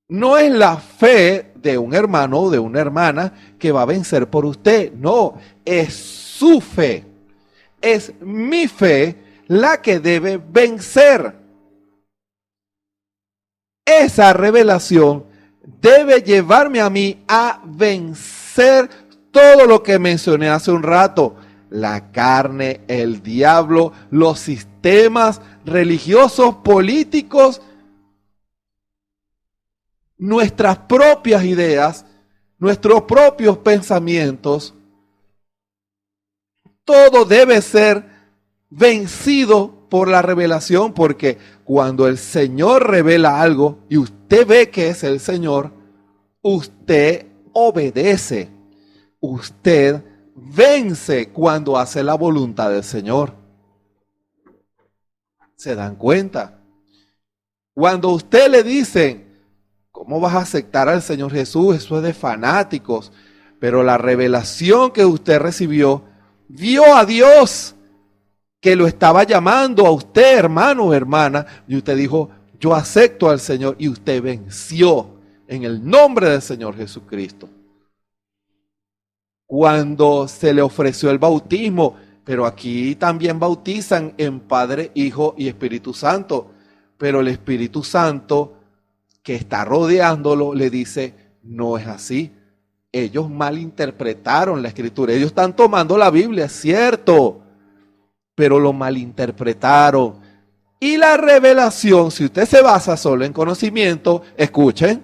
no es la fe de un hermano o de una hermana que va a vencer por usted, no, es su fe. Es mi fe la que debe vencer. Esa revelación debe llevarme a mí a vencer todo lo que mencioné hace un rato. La carne, el diablo, los sistemas religiosos, políticos, nuestras propias ideas, nuestros propios pensamientos. Todo debe ser vencido por la revelación, porque cuando el Señor revela algo y usted ve que es el Señor, usted obedece, usted vence cuando hace la voluntad del Señor. ¿Se dan cuenta? Cuando usted le dicen, ¿cómo vas a aceptar al Señor Jesús? Eso es de fanáticos. Pero la revelación que usted recibió, vio a Dios que lo estaba llamando a usted, hermano o hermana, y usted dijo, yo acepto al Señor, y usted venció en el nombre del Señor Jesucristo. Cuando se le ofreció el bautismo, pero aquí también bautizan en Padre, Hijo y Espíritu Santo, pero el Espíritu Santo que está rodeándolo le dice, no es así. Ellos malinterpretaron la Escritura. Ellos están tomando la Biblia, es cierto, pero lo malinterpretaron. Y la revelación, si usted se basa solo en conocimiento, escuchen,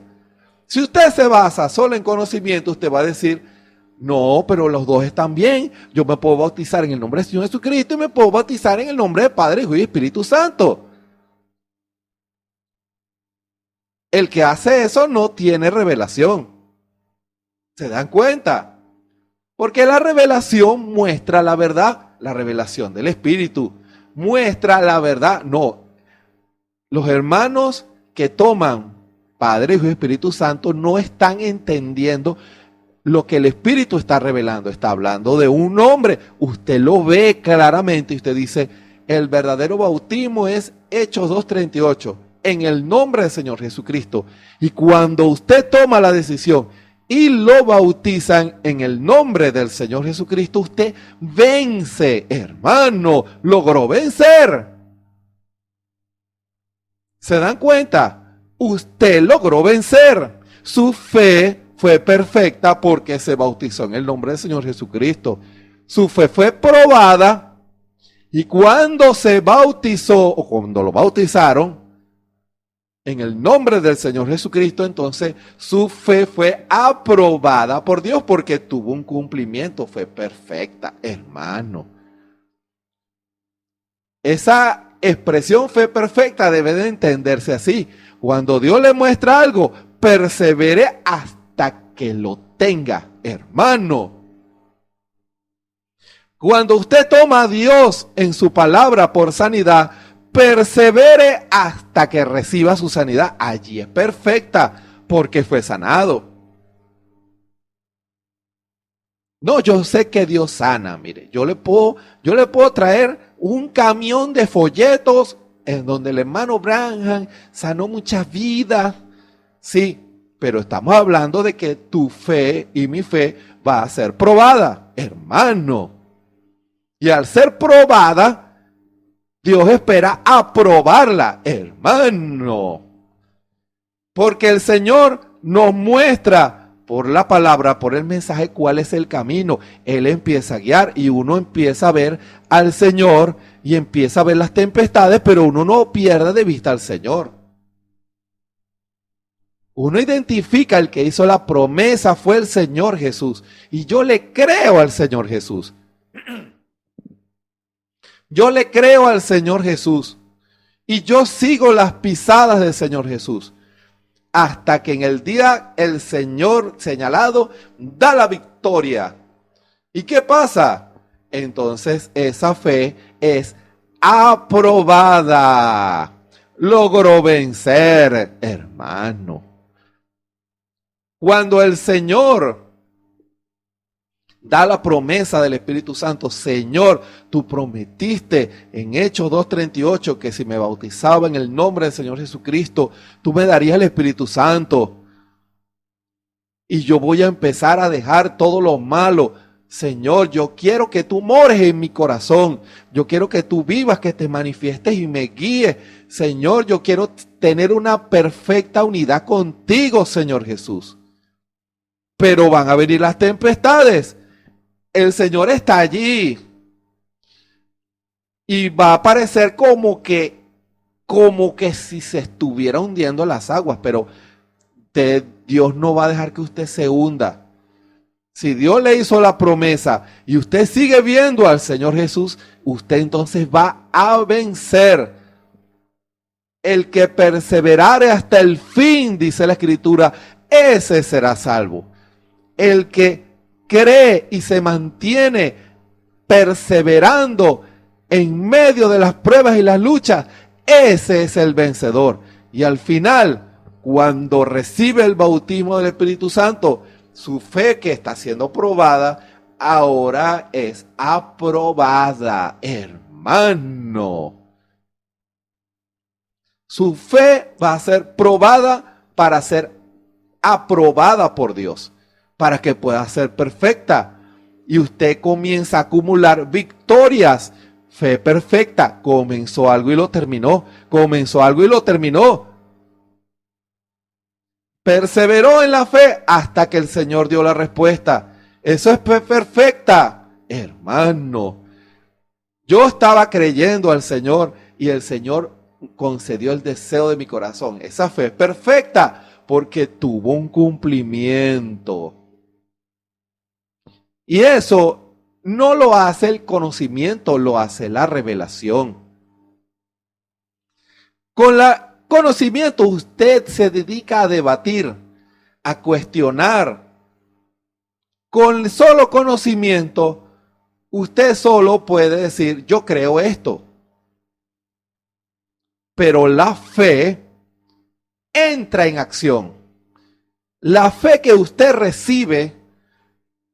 si usted se basa solo en conocimiento, usted va a decir, no, pero los dos están bien. Yo me puedo bautizar en el nombre del Señor Jesucristo y me puedo bautizar en el nombre del Padre, Hijo y Espíritu Santo. El que hace eso no tiene revelación. ¿Se dan cuenta? Porque la revelación muestra la verdad, la revelación del Espíritu muestra la verdad. No, los hermanos que toman Padre, Hijo y Espíritu Santo no están entendiendo lo que el Espíritu está revelando. Está hablando de un hombre. Usted lo ve claramente y usted dice, el verdadero bautismo es Hechos 2:38, en el nombre del Señor Jesucristo. Y cuando usted toma la decisión y lo bautizan en el nombre del Señor Jesucristo, usted vence, hermano, logró vencer. ¿Se dan cuenta? Usted logró vencer. Su fe fue perfecta porque se bautizó en el nombre del Señor Jesucristo. Su fe fue probada y cuando se bautizó o cuando lo bautizaron en el nombre del Señor Jesucristo, entonces su fe fue aprobada por Dios porque tuvo un cumplimiento, fue perfecta, hermano. Esa expresión fe perfecta debe de entenderse así. Cuando Dios le muestra algo, persevere hasta que lo tenga, hermano. Cuando usted toma a Dios en su palabra por sanidad, persevere hasta que reciba su sanidad. Allí es perfecta porque fue sanado. No, yo sé que Dios sana. Mire, yo le puedo traer un camión de folletos en donde el hermano Branham sanó muchas vidas. Sí, pero estamos hablando de que tu fe y mi fe va a ser probada, hermano. Y al ser probada, Dios espera aprobarla, hermano. Porque el Señor nos muestra por la palabra, por el mensaje, cuál es el camino. Él empieza a guiar y uno empieza a ver al Señor y empieza a ver las tempestades, pero uno no pierde de vista al Señor. Uno identifica el que hizo la promesa fue el Señor Jesús. Y yo le creo al Señor Jesús. Yo le creo al Señor Jesús. Y yo sigo las pisadas del Señor Jesús. Hasta que en el día el Señor señalado da la victoria. ¿Y qué pasa? Entonces esa fe es aprobada. Logró vencer, hermano. Cuando el Señor da la promesa del Espíritu Santo, Señor, tú prometiste en Hechos 2:38 que si me bautizaba en el nombre del Señor Jesucristo, tú me darías el Espíritu Santo. Y yo voy a empezar a dejar todo lo malo. Señor, yo quiero que tú mores en mi corazón. Yo quiero que tú vivas, que te manifiestes y me guíes. Señor, yo quiero tener una perfecta unidad contigo, Señor Jesús. Pero van a venir las tempestades. El Señor está allí. Y va a parecer como que si se estuviera hundiendo las aguas. Pero Dios no va a dejar que usted se hunda. Si Dios le hizo la promesa y usted sigue viendo al Señor Jesús, usted entonces va a vencer. El que perseverare hasta el fin, dice la Escritura, ese será salvo. El que cree y se mantiene perseverando en medio de las pruebas y las luchas, ese es el vencedor. Y al final, cuando recibe el bautismo del Espíritu Santo, su fe que está siendo probada, ahora es aprobada, hermano. Su fe va a ser probada para ser aprobada por Dios, para que pueda ser perfecta. Y usted comienza a acumular victorias. Fe perfecta. Comenzó algo y lo terminó. Comenzó algo y lo terminó. Perseveró en la fe hasta que el Señor dio la respuesta. Eso es fe perfecta, hermano. Yo estaba creyendo al Señor y el Señor concedió el deseo de mi corazón. Esa fe es perfecta porque tuvo un cumplimiento. Y eso no lo hace el conocimiento, lo hace la revelación. Con el conocimiento usted se dedica a debatir, a cuestionar con solo conocimiento, usted solo puede decir, yo creo esto. Pero la fe entra en acción. La fe que usted recibe,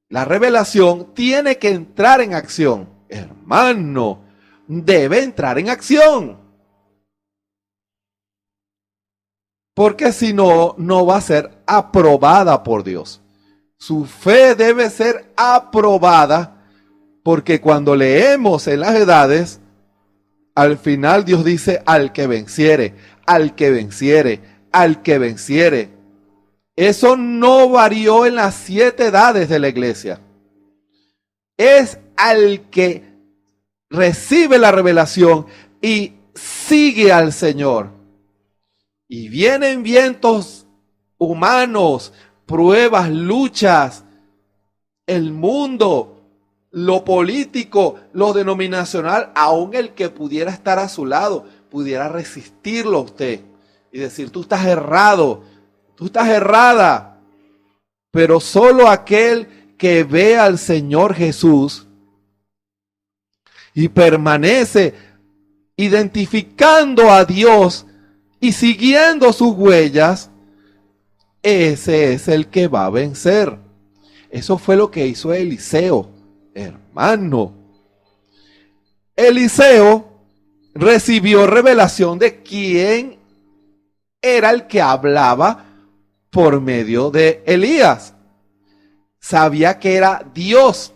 la revelación, tiene que entrar en acción. Hermano, debe entrar en acción. Porque si no, no va a ser aprobada por Dios. Su fe debe ser aprobada, porque cuando leemos en las edades, al final Dios dice, al que venciere, al que venciere, al que venciere. Eso no varió en las 7 edades de la iglesia. Es al que recibe la revelación y sigue al Señor. Y vienen vientos humanos, pruebas, luchas, el mundo, lo político, lo denominacional, aún el que pudiera estar a su lado, pudiera resistirlo a usted y decir, tú estás errado, tú estás errada. Pero solo aquel que ve al Señor Jesús y permanece identificando a Dios y siguiendo sus huellas, ese es el que va a vencer. Eso fue lo que hizo Eliseo, hermano. Eliseo recibió revelación de quién era el que hablaba por medio de Elías. Sabía que era Dios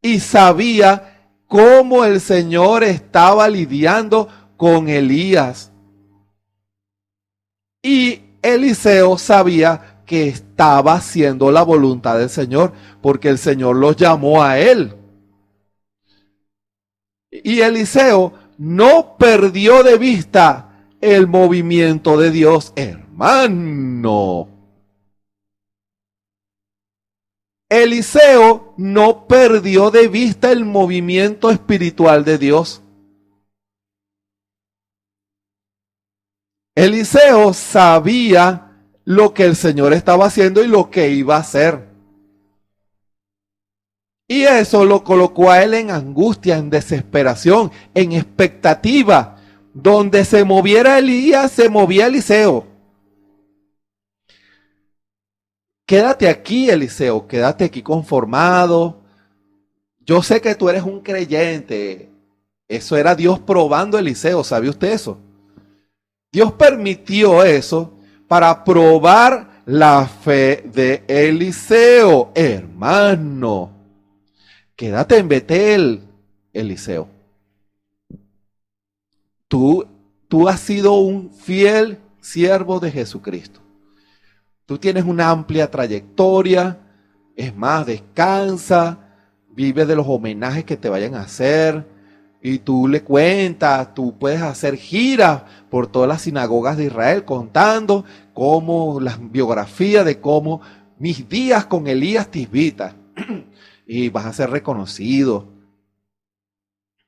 y sabía cómo el Señor estaba lidiando con Elías. Y Eliseo sabía que estaba haciendo la voluntad del Señor, porque el Señor los llamó a él. Y Eliseo no perdió de vista el movimiento de Dios, hermano. Eliseo no perdió de vista el movimiento espiritual de Dios. Eliseo sabía lo que el Señor estaba haciendo y lo que iba a hacer. Y eso lo colocó a él en angustia, en desesperación, en expectativa. Donde se moviera Elías, se movía Eliseo. Quédate aquí, Eliseo, quédate aquí conformado. Yo sé que tú eres un creyente. Eso era Dios probando a Eliseo, ¿sabe usted eso? Dios permitió eso para probar la fe de Eliseo, hermano. Quédate en Betel, Eliseo. Tú has sido un fiel siervo de Jesucristo. Tú tienes una amplia trayectoria. Es más, descansa, vive de los homenajes que te vayan a hacer. Y tú le cuentas, tú puedes hacer giras por todas las sinagogas de Israel contando cómo las biografías de cómo mis días con Elías Tisbita. Y vas a ser reconocido.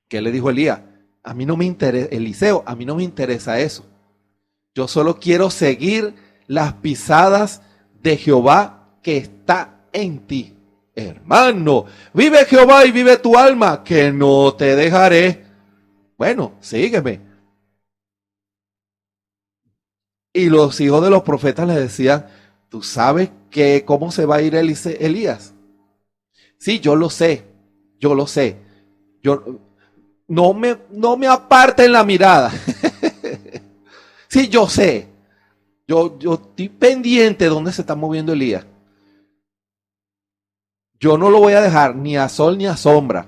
¿Qué le dijo Elías? A mí no me interesa, Eliseo, a mí no me interesa eso. Yo solo quiero seguir las pisadas de Jehová que está en ti. Hermano, vive Jehová y vive tu alma, que no te dejaré. Bueno, sígueme. Y los hijos de los profetas le decían, ¿tú sabes cómo se va a ir Elías? Sí, yo lo sé. No me aparten la mirada. Sí, yo sé. Yo estoy pendiente de dónde se está moviendo Elías. Yo no lo voy a dejar ni a sol ni a sombra.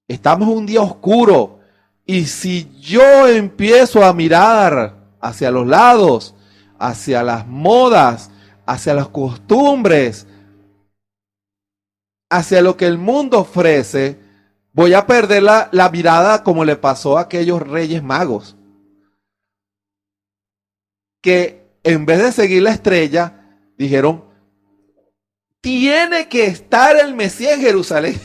Estamos en un día oscuro. Y si yo empiezo a mirar hacia los lados, hacia las modas, hacia las costumbres, hacia lo que el mundo ofrece, voy a perder la mirada como le pasó a aquellos reyes magos. Que en vez de seguir la estrella, dijeron, tiene que estar el Mesías en Jerusalén.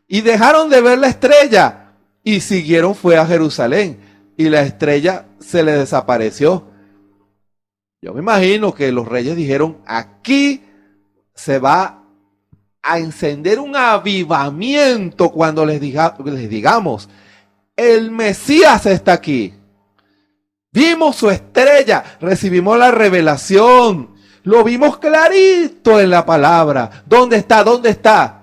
Y dejaron de ver la estrella y siguieron fue a Jerusalén. Y la estrella se le desapareció. Yo me imagino que los reyes dijeron, aquí se va a encender un avivamiento cuando les digamos, el Mesías está aquí. Vimos su estrella, recibimos la revelación, lo vimos clarito en la palabra. ¿Dónde está? ¿Dónde está?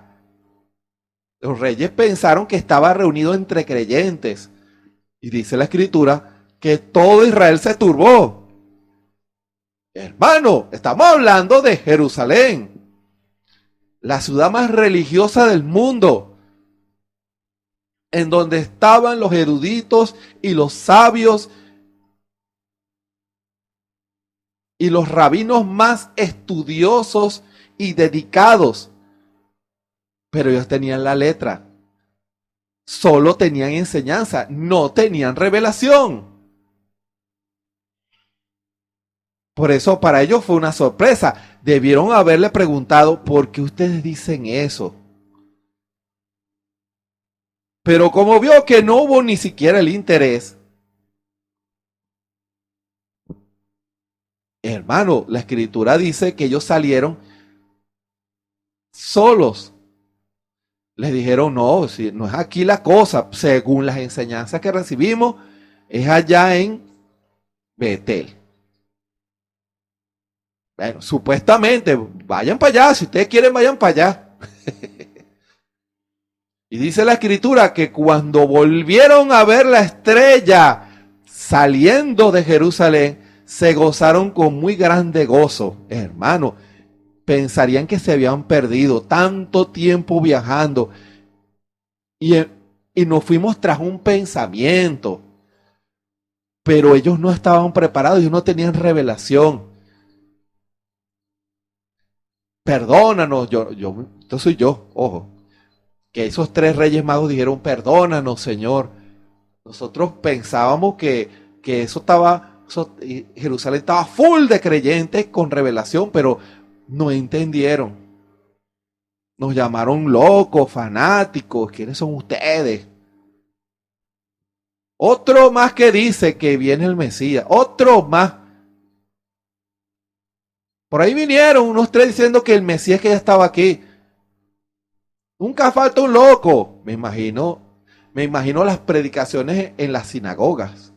Los reyes pensaron que estaba reunido entre creyentes. Y dice la escritura que todo Israel se turbó. Hermano, estamos hablando de Jerusalén, la ciudad más religiosa del mundo, en donde estaban los eruditos y los sabios y los rabinos más estudiosos y dedicados. Pero ellos tenían la letra, solo tenían enseñanza, no tenían revelación. Por eso para ellos fue una sorpresa. Debieron haberle preguntado, ¿por qué ustedes dicen eso? Pero como vio que no hubo ni siquiera el interés, hermano, la escritura dice que ellos salieron solos. Les dijeron, no, si no es aquí la cosa, según las enseñanzas que recibimos, es allá en Betel. Bueno, supuestamente, vayan para allá, si ustedes quieren, vayan para allá. Y dice la escritura que cuando volvieron a ver la estrella saliendo de Jerusalén, se gozaron con muy grande gozo. Hermano, pensarían que se habían perdido tanto tiempo viajando. Y nos fuimos tras un pensamiento. Pero ellos no estaban preparados, ellos no tenían revelación. Perdónanos, esto soy yo, ojo, que esos 3 reyes magos dijeron, perdónanos, Señor. Nosotros pensábamos que Jerusalén estaba full de creyentes con revelación, pero no entendieron. Nos llamaron locos, fanáticos. ¿Quiénes son ustedes? Otro más que dice que viene el Mesías. Otro más. Por ahí vinieron unos 3 diciendo que el Mesías que ya estaba aquí. Nunca falta un loco. Me imagino las predicaciones en las sinagogas.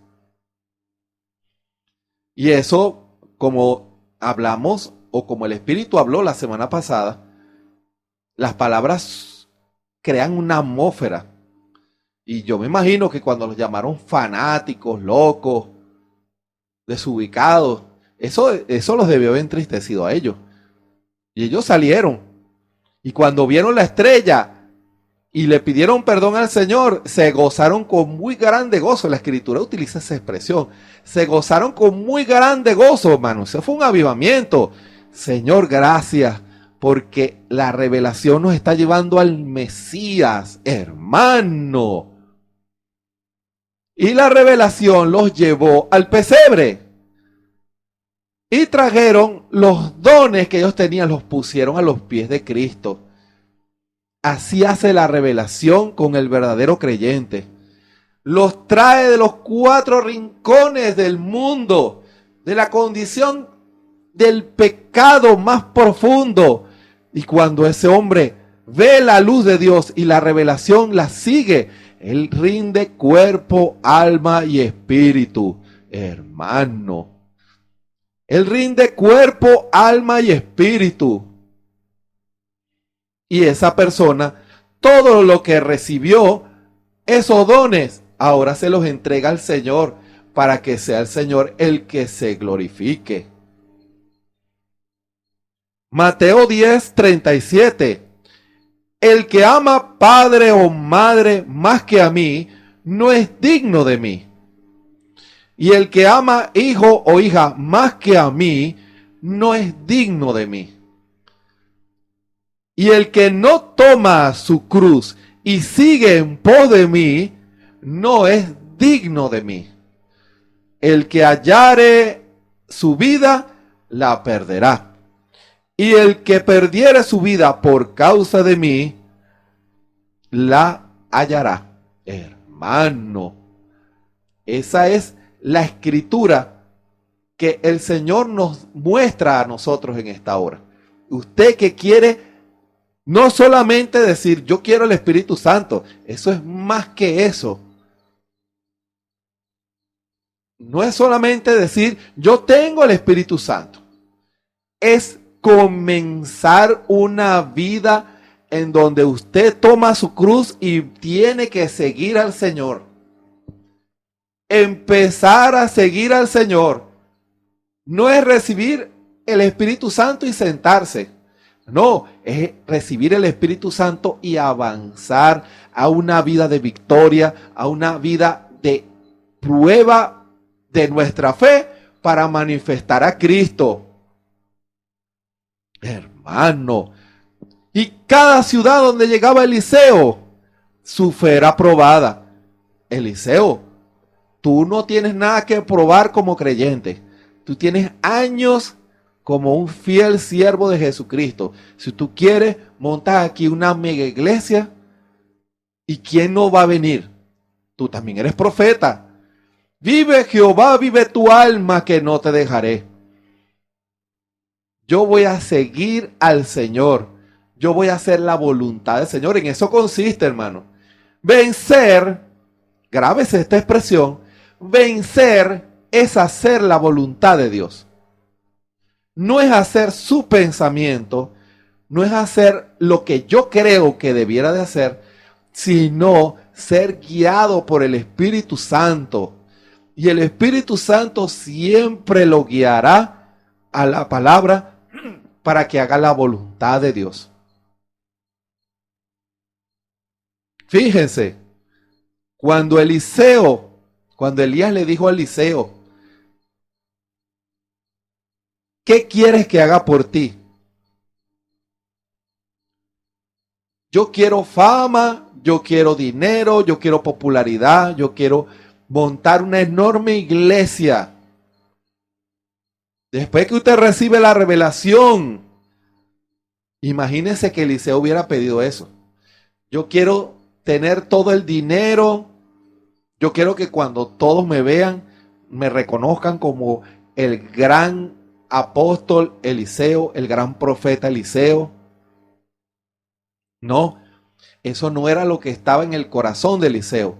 Y eso, como hablamos, o como el Espíritu habló la semana pasada, las palabras crean una atmósfera. Y yo me imagino que cuando los llamaron fanáticos, locos, desubicados, eso los debió haber entristecido a ellos. Y ellos salieron. Y cuando vieron la estrella y le pidieron perdón al Señor, se gozaron con muy grande gozo. La escritura utiliza esa expresión. Se gozaron con muy grande gozo, hermano. Eso fue un avivamiento. Señor, gracias, porque la revelación nos está llevando al Mesías, hermano. Y la revelación los llevó al pesebre. Y trajeron los dones que ellos tenían, los pusieron a los pies de Cristo. Así hace la revelación con el verdadero creyente. Los trae de los 4 rincones del mundo, de la condición del pecado más profundo. Y cuando ese hombre ve la luz de Dios y la revelación la sigue, él rinde cuerpo, alma y espíritu, hermano. Él rinde cuerpo, alma y espíritu. Y esa persona, todo lo que recibió, esos dones, ahora se los entrega al Señor para que sea el Señor el que se glorifique. Mateo 10:37. El que ama padre o madre más que a mí, no es digno de mí. Y el que ama hijo o hija más que a mí, no es digno de mí. Y el que no toma su cruz y sigue en pos de mí, no es digno de mí. El que hallare su vida, la perderá. Y el que perdiere su vida por causa de mí, la hallará. Hermano, esa es la escritura que el Señor nos muestra a nosotros en esta hora. Usted que quiere no solamente decir yo quiero el Espíritu Santo, eso es más que eso. No es solamente decir yo tengo el Espíritu Santo, es comenzar una vida en donde usted toma su cruz y tiene que seguir al Señor. Empezar a seguir al Señor no es recibir el Espíritu Santo y sentarse. No, es recibir el Espíritu Santo y avanzar a una vida de victoria, a una vida de prueba de nuestra fe para manifestar a Cristo. Hermano, y cada ciudad donde llegaba Eliseo, su fe era probada. Eliseo, tú no tienes nada que probar como creyente. Tú tienes años como un fiel siervo de Jesucristo. Si tú quieres, montas aquí una mega iglesia. ¿Y quién no va a venir? Tú también eres profeta. Vive Jehová, vive tu alma, que no te dejaré. Yo voy a seguir al Señor. Yo voy a hacer la voluntad del Señor. En eso consiste, hermano. Vencer, grábese esta expresión, vencer es hacer la voluntad de Dios. No es hacer su pensamiento, no es hacer lo que yo creo que debiera de hacer, sino ser guiado por el Espíritu Santo. Y el Espíritu Santo siempre lo guiará a la palabra para que haga la voluntad de Dios. Fíjense, cuando Elías le dijo a Eliseo, ¿qué quieres que haga por ti? Yo quiero fama, yo quiero dinero, yo quiero popularidad, yo quiero montar una enorme iglesia. Después que usted recibe la revelación, imagínense que Eliseo hubiera pedido eso. Yo quiero tener todo el dinero. Yo quiero que cuando todos me vean, me reconozcan como el gran apóstol Eliseo, el gran profeta Eliseo. No, eso no era lo que estaba en el corazón de Eliseo.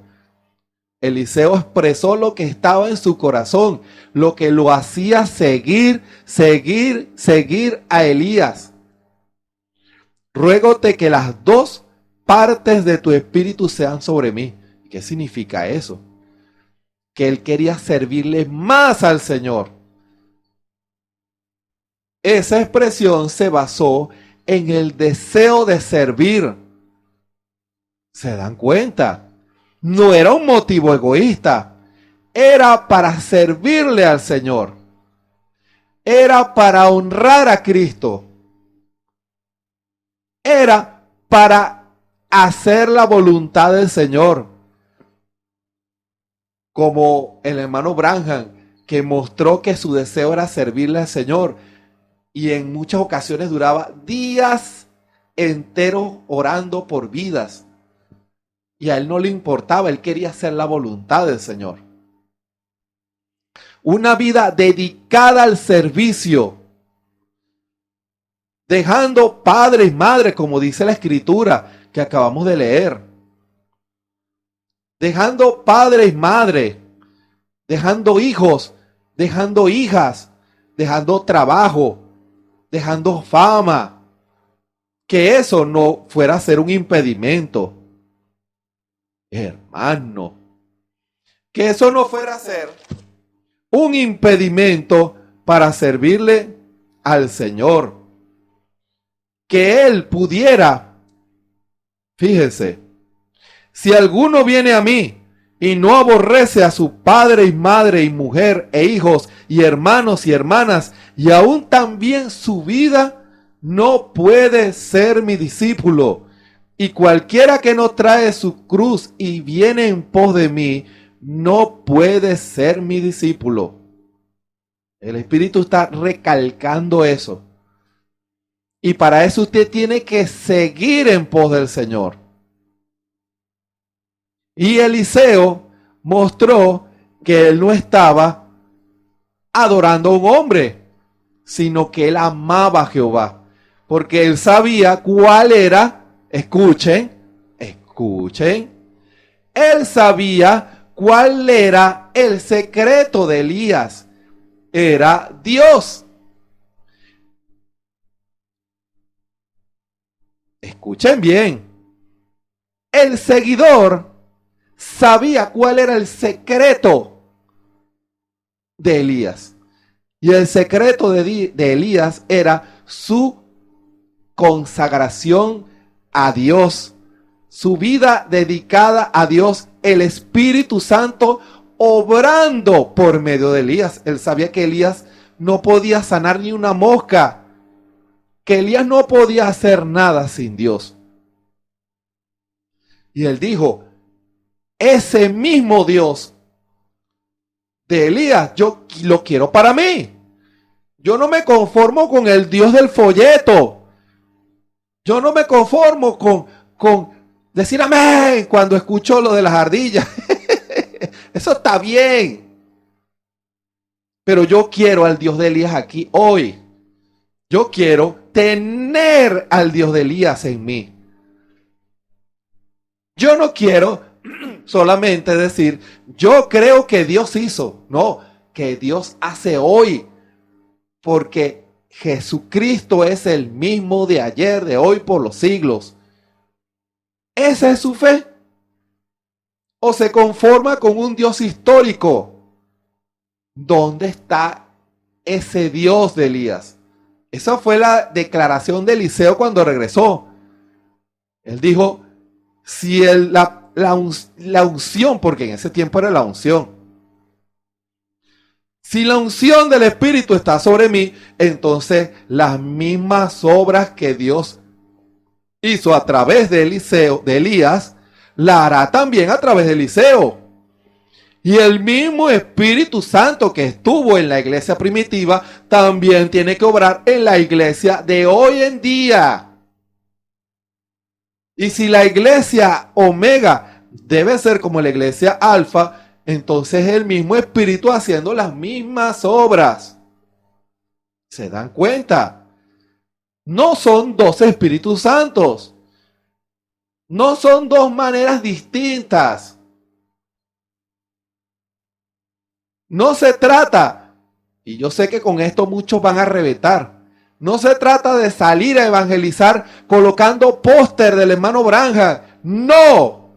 Eliseo expresó lo que estaba en su corazón, lo que lo hacía seguir a Elías. Ruégote que las dos partes de tu espíritu sean sobre mí. ¿Qué significa eso? Que él quería servirle más al Señor. Esa expresión se basó en el deseo de servir. ¿Se dan cuenta? No era un motivo egoísta. Era para servirle al Señor. Era para honrar a Cristo. Era para hacer la voluntad del Señor. Como el hermano Branham, que mostró que su deseo era servirle al Señor. Y en muchas ocasiones duraba días enteros orando por vidas. Y a él no le importaba, él quería hacer la voluntad del Señor. Una vida dedicada al servicio. Dejando padre y madre, como dice la escritura que acabamos de leer. Dejando padre y madre. Dejando hijos, dejando hijas, dejando trabajo, dejando fama. Que eso no fuera a ser un impedimento. Hermano, que eso no fuera a ser un impedimento para servirle al Señor. Que Él pudiera, fíjense, si alguno viene a mí y no aborrece a su padre y madre y mujer e hijos y hermanos y hermanas y aún también su vida, no puede ser mi discípulo. Y cualquiera que no trae su cruz y viene en pos de mí, no puede ser mi discípulo. El Espíritu está recalcando eso. Y para eso usted tiene que seguir en pos del Señor. Y Eliseo mostró que él no estaba adorando a un hombre, sino que él amaba a Jehová, porque él sabía cuál era, escuchen, él sabía cuál era el secreto de Elías, era Dios. Escuchen bien, el seguidor sabía cuál era el secreto de Elías. Y el secreto de Elías era su consagración a Dios, su vida dedicada a Dios, el Espíritu Santo obrando por medio de Elías. Él sabía que Elías no podía sanar ni una mosca, que Elías no podía hacer nada sin Dios. Y él dijo, ese mismo Dios de Elías, yo lo quiero para mí. Yo no me conformo con el Dios del folleto. Yo no me conformo con decir amén cuando escucho lo de las ardillas. Eso está bien. Pero yo quiero al Dios de Elías aquí hoy. Yo quiero tener al Dios de Elías en mí. Yo no quiero solamente decir, yo creo que Dios hizo. No, que Dios hace hoy. Porque Jesucristo es el mismo de ayer, de hoy, por los siglos. ¿Esa es su fe? ¿O se conforma con un Dios histórico? ¿Dónde está ese Dios de Elías? Esa fue la declaración de Eliseo cuando regresó. Él dijo, si la unción, porque en ese tiempo era la unción, si la unción del Espíritu está sobre mí, entonces las mismas obras que Dios hizo a través de Elías, la hará también a través de Eliseo. Y el mismo Espíritu Santo que estuvo en la iglesia primitiva, también tiene que obrar en la iglesia de hoy en día. Y si la iglesia Omega debe ser como la iglesia Alfa, entonces el mismo Espíritu haciendo las mismas obras. ¿Se dan cuenta? No son dos Espíritus Santos. No son dos maneras distintas. No se trata, y yo sé que con esto muchos van a reventar, no se trata de salir a evangelizar colocando póster del hermano Branham. No.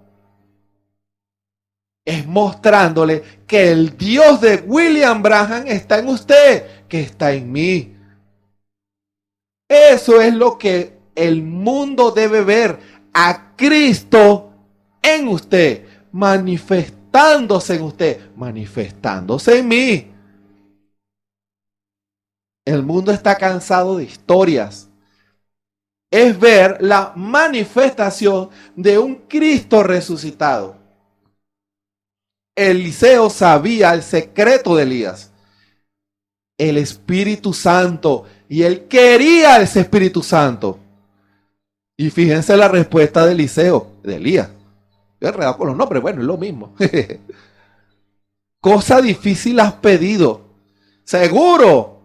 Es mostrándole que el Dios de William Branham está en usted, que está en mí. Eso es lo que el mundo debe ver, a Cristo en usted, manifestándose en usted, manifestándose en mí. El mundo está cansado de historias. Es ver la manifestación de un Cristo resucitado. Eliseo sabía el secreto de Elías, el Espíritu Santo, y él quería ese Espíritu Santo. Y fíjense la respuesta de Eliseo, de Elías. Yo he enredado con los nombres, bueno, es lo mismo. Cosa difícil has pedido. Seguro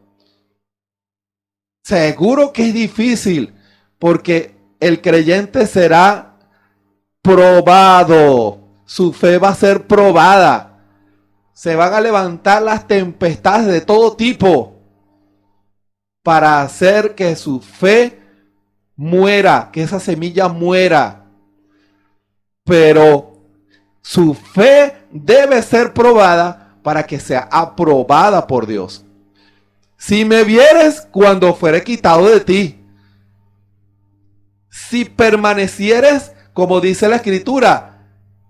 que es difícil, porque el creyente será probado. Su fe va a ser probada. Se van a levantar las tempestades de todo tipo para hacer que su fe muera, que esa semilla muera. Pero su fe debe ser probada para que sea aprobada por Dios. Si me vieres cuando fuere quitado de ti, si permanecieres, como dice la Escritura,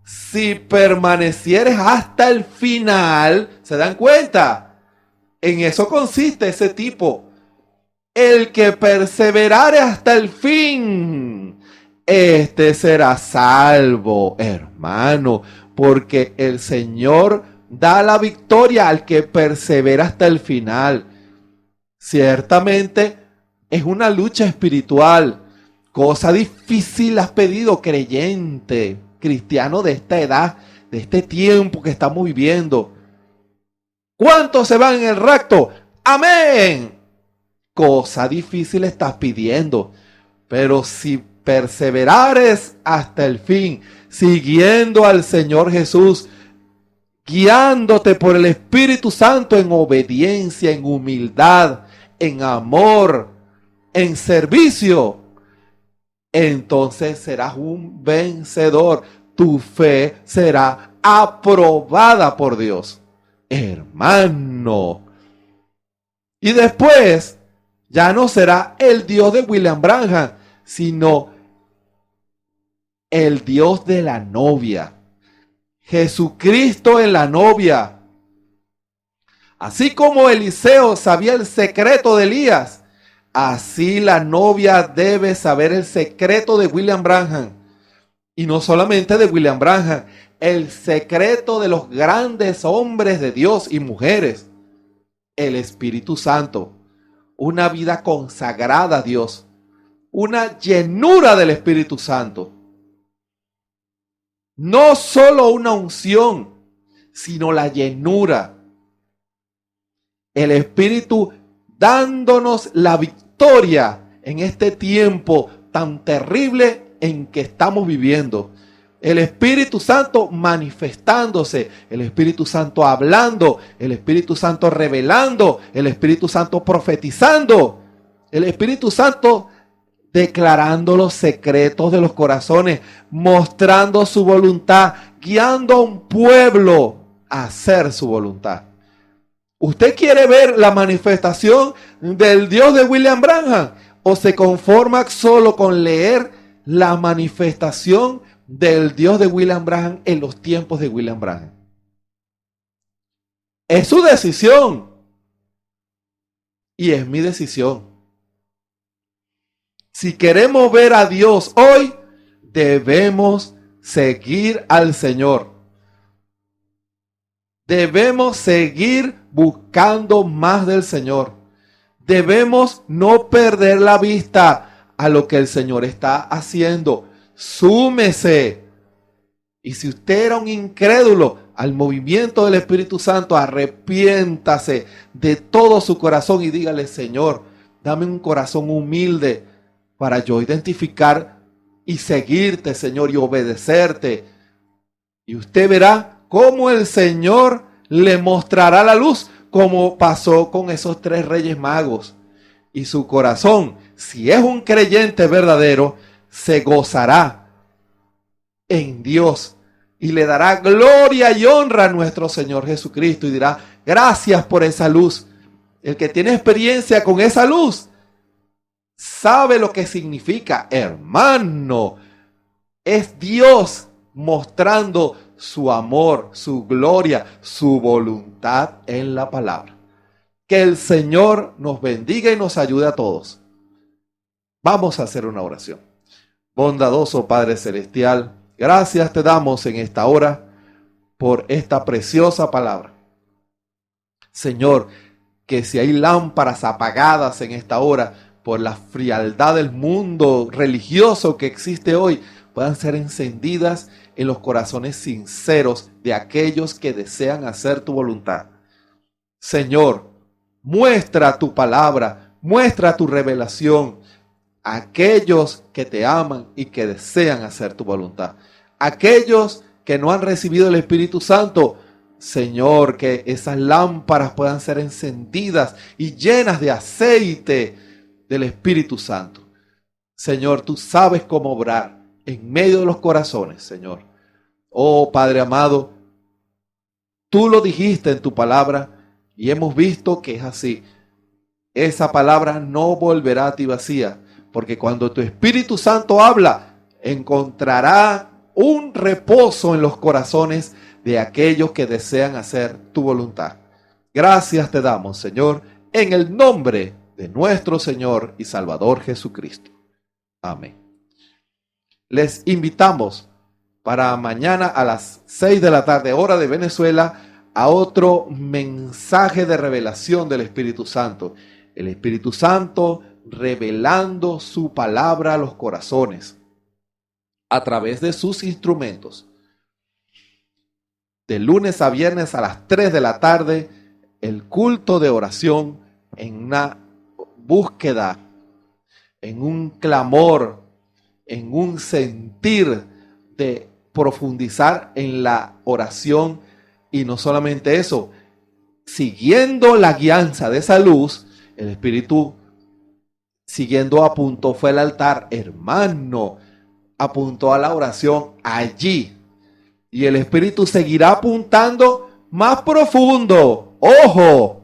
si permanecieres hasta el final, ¿se dan cuenta? En eso consiste ese tipo. El que perseverare hasta el fin, este será salvo, hermano, porque el Señor da la victoria al que persevera hasta el final. Ciertamente es una lucha espiritual. Cosa difícil has pedido, creyente, cristiano de esta edad, de este tiempo que estamos viviendo. ¿Cuántos se van en el rapto? Amén. Cosa difícil estás pidiendo, pero si perseverares hasta el fin, siguiendo al Señor Jesús, guiándote por el Espíritu Santo en obediencia, en humildad, en amor, en servicio, entonces serás un vencedor. Tu fe será aprobada por Dios, hermano. Y después ya no será el Dios de William Branham, sino el Dios de la novia. Jesucristo en la novia. Así como Eliseo sabía el secreto de Elías, así la novia debe saber el secreto de William Branham. Y no solamente de William Branham, el secreto de los grandes hombres de Dios y mujeres. El Espíritu Santo. Una vida consagrada a Dios. Una llenura del Espíritu Santo. No solo una unción, sino la llenura. El Espíritu dándonos la victoria en este tiempo tan terrible en que estamos viviendo. El Espíritu Santo manifestándose, el Espíritu Santo hablando, el Espíritu Santo revelando, el Espíritu Santo profetizando, el Espíritu Santo declarando los secretos de los corazones, mostrando su voluntad, guiando a un pueblo a hacer su voluntad. ¿Usted quiere ver la manifestación del Dios de William Branham o se conforma solo con leer la manifestación del Dios de William Branham en los tiempos de William Branham? Es su decisión y es mi decisión. Si queremos ver a Dios hoy, debemos seguir al Señor. Debemos seguir buscando más del Señor. Debemos no perder la vista a lo que el Señor está haciendo. Súmese. Y si usted era un incrédulo al movimiento del Espíritu Santo, arrepiéntase de todo su corazón y dígale: Señor, dame un corazón humilde para yo identificar y seguirte, Señor, y obedecerte. Y usted verá cómo el Señor le mostrará la luz, como pasó con esos 3 reyes magos. Y su corazón, si es un creyente verdadero, se gozará en Dios y le dará gloria y honra a nuestro Señor Jesucristo y dirá: gracias por esa luz. El que tiene experiencia con esa luz sabe lo que significa, hermano. Es Dios mostrando su amor, su gloria, su voluntad en la palabra. Que el Señor nos bendiga y nos ayude a todos. Vamos a hacer una oración. Bondadoso Padre Celestial, gracias te damos en esta hora por esta preciosa palabra. Señor, que si hay lámparas apagadas en esta hora por la frialdad del mundo religioso que existe hoy, puedan ser encendidas en los corazones sinceros de aquellos que desean hacer tu voluntad. Señor, muestra tu palabra, muestra tu revelación a aquellos que te aman y que desean hacer tu voluntad. Aquellos que no han recibido el Espíritu Santo, Señor, que esas lámparas puedan ser encendidas y llenas de aceite del Espíritu Santo. Señor, tú sabes cómo obrar en medio de los corazones, Señor. Oh Padre amado, tú lo dijiste en tu palabra y hemos visto que es así. Esa palabra no volverá a ti vacía, porque cuando tu Espíritu Santo habla, encontrará un reposo en los corazones de aquellos que desean hacer tu voluntad. Gracias te damos, Señor, en el nombre de nuestro Señor y Salvador Jesucristo. Amén. Les invitamos para mañana a las 6 de la tarde, hora de Venezuela, a otro mensaje de revelación del Espíritu Santo. El Espíritu Santo revelando su palabra a los corazones a través de sus instrumentos. De lunes a viernes a las 3 de la tarde, el culto de oración en una búsqueda, en un clamor, en un sentir de profundizar en la oración, y no solamente eso, siguiendo la guianza de esa luz, el Espíritu siguiendo apuntó fue al altar, hermano, apuntó a la oración allí, y el Espíritu seguirá apuntando más profundo. ¡Ojo!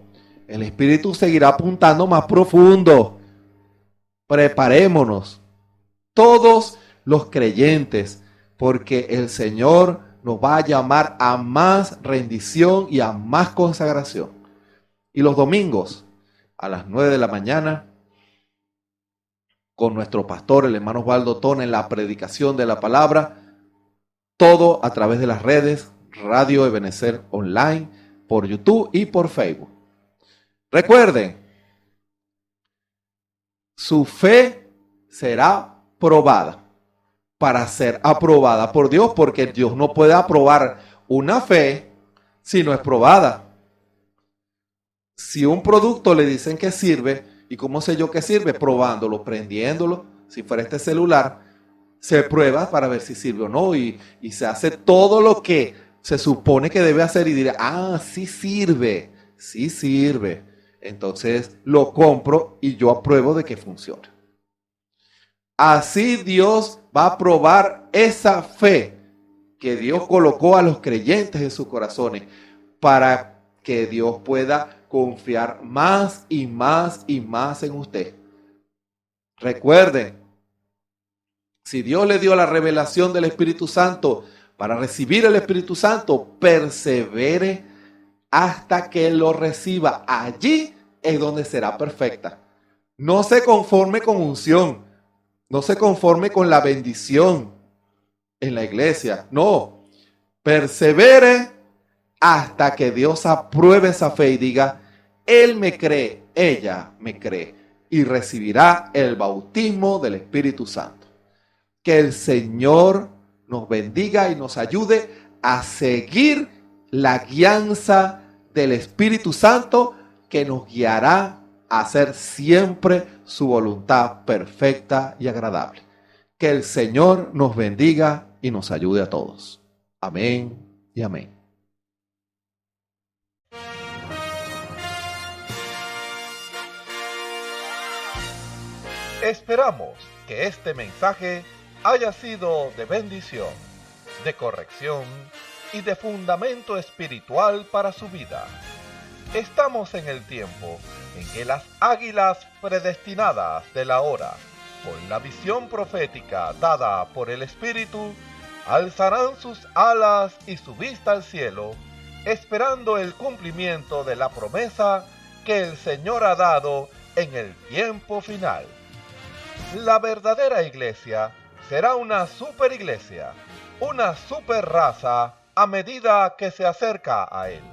El Espíritu seguirá apuntando más profundo. Preparémonos, todos los creyentes, porque el Señor nos va a llamar a más rendición y a más consagración. Y los domingos, a las 9 de la mañana, con nuestro pastor, el hermano Osvaldo Tona, en la predicación de la palabra, todo a través de las redes, Radio Ebenecer Online, por YouTube y por Facebook. Recuerden, su fe será probada para ser aprobada por Dios, porque Dios no puede aprobar una fe si no es probada. Si un producto le dicen que sirve, ¿y cómo sé yo que sirve? Probándolo, prendiéndolo. Si fuera este celular, se prueba para ver si sirve o no, y se hace todo lo que se supone que debe hacer, y dirá, sí sirve, sí sirve. Entonces lo compro y yo apruebo de que funciona. Así Dios va a probar esa fe que Dios colocó a los creyentes en sus corazones, para que Dios pueda confiar más y más y más en usted. Recuerden, si Dios le dio la revelación del Espíritu Santo para recibir el Espíritu Santo, persevere hasta que lo reciba. Allí es donde será perfecta. No se conforme con unción, no se conforme con la bendición en la iglesia. No, persevere hasta que Dios apruebe esa fe y diga, Él me cree, ella me cree, y recibirá el bautismo del Espíritu Santo. Que el Señor nos bendiga y nos ayude a seguir la guianza del Espíritu Santo, que nos guiará a hacer siempre su voluntad perfecta y agradable. Que el Señor nos bendiga y nos ayude a todos. Amén y amén. Esperamos que este mensaje haya sido de bendición, de corrección y de fundamento espiritual para su vida. Estamos en el tiempo en que las águilas predestinadas de la hora, con la visión profética dada por el Espíritu, alzarán sus alas y su vista al cielo, esperando el cumplimiento de la promesa que el Señor ha dado en el tiempo final. La verdadera iglesia será una superiglesia, una superraza a medida que se acerca a Él.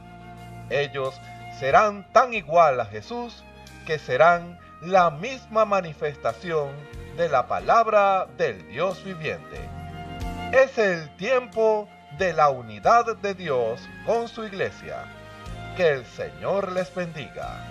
Ellos serán tan igual a Jesús que serán la misma manifestación de la palabra del Dios viviente. Es el tiempo de la unidad de Dios con su iglesia. Que el Señor les bendiga.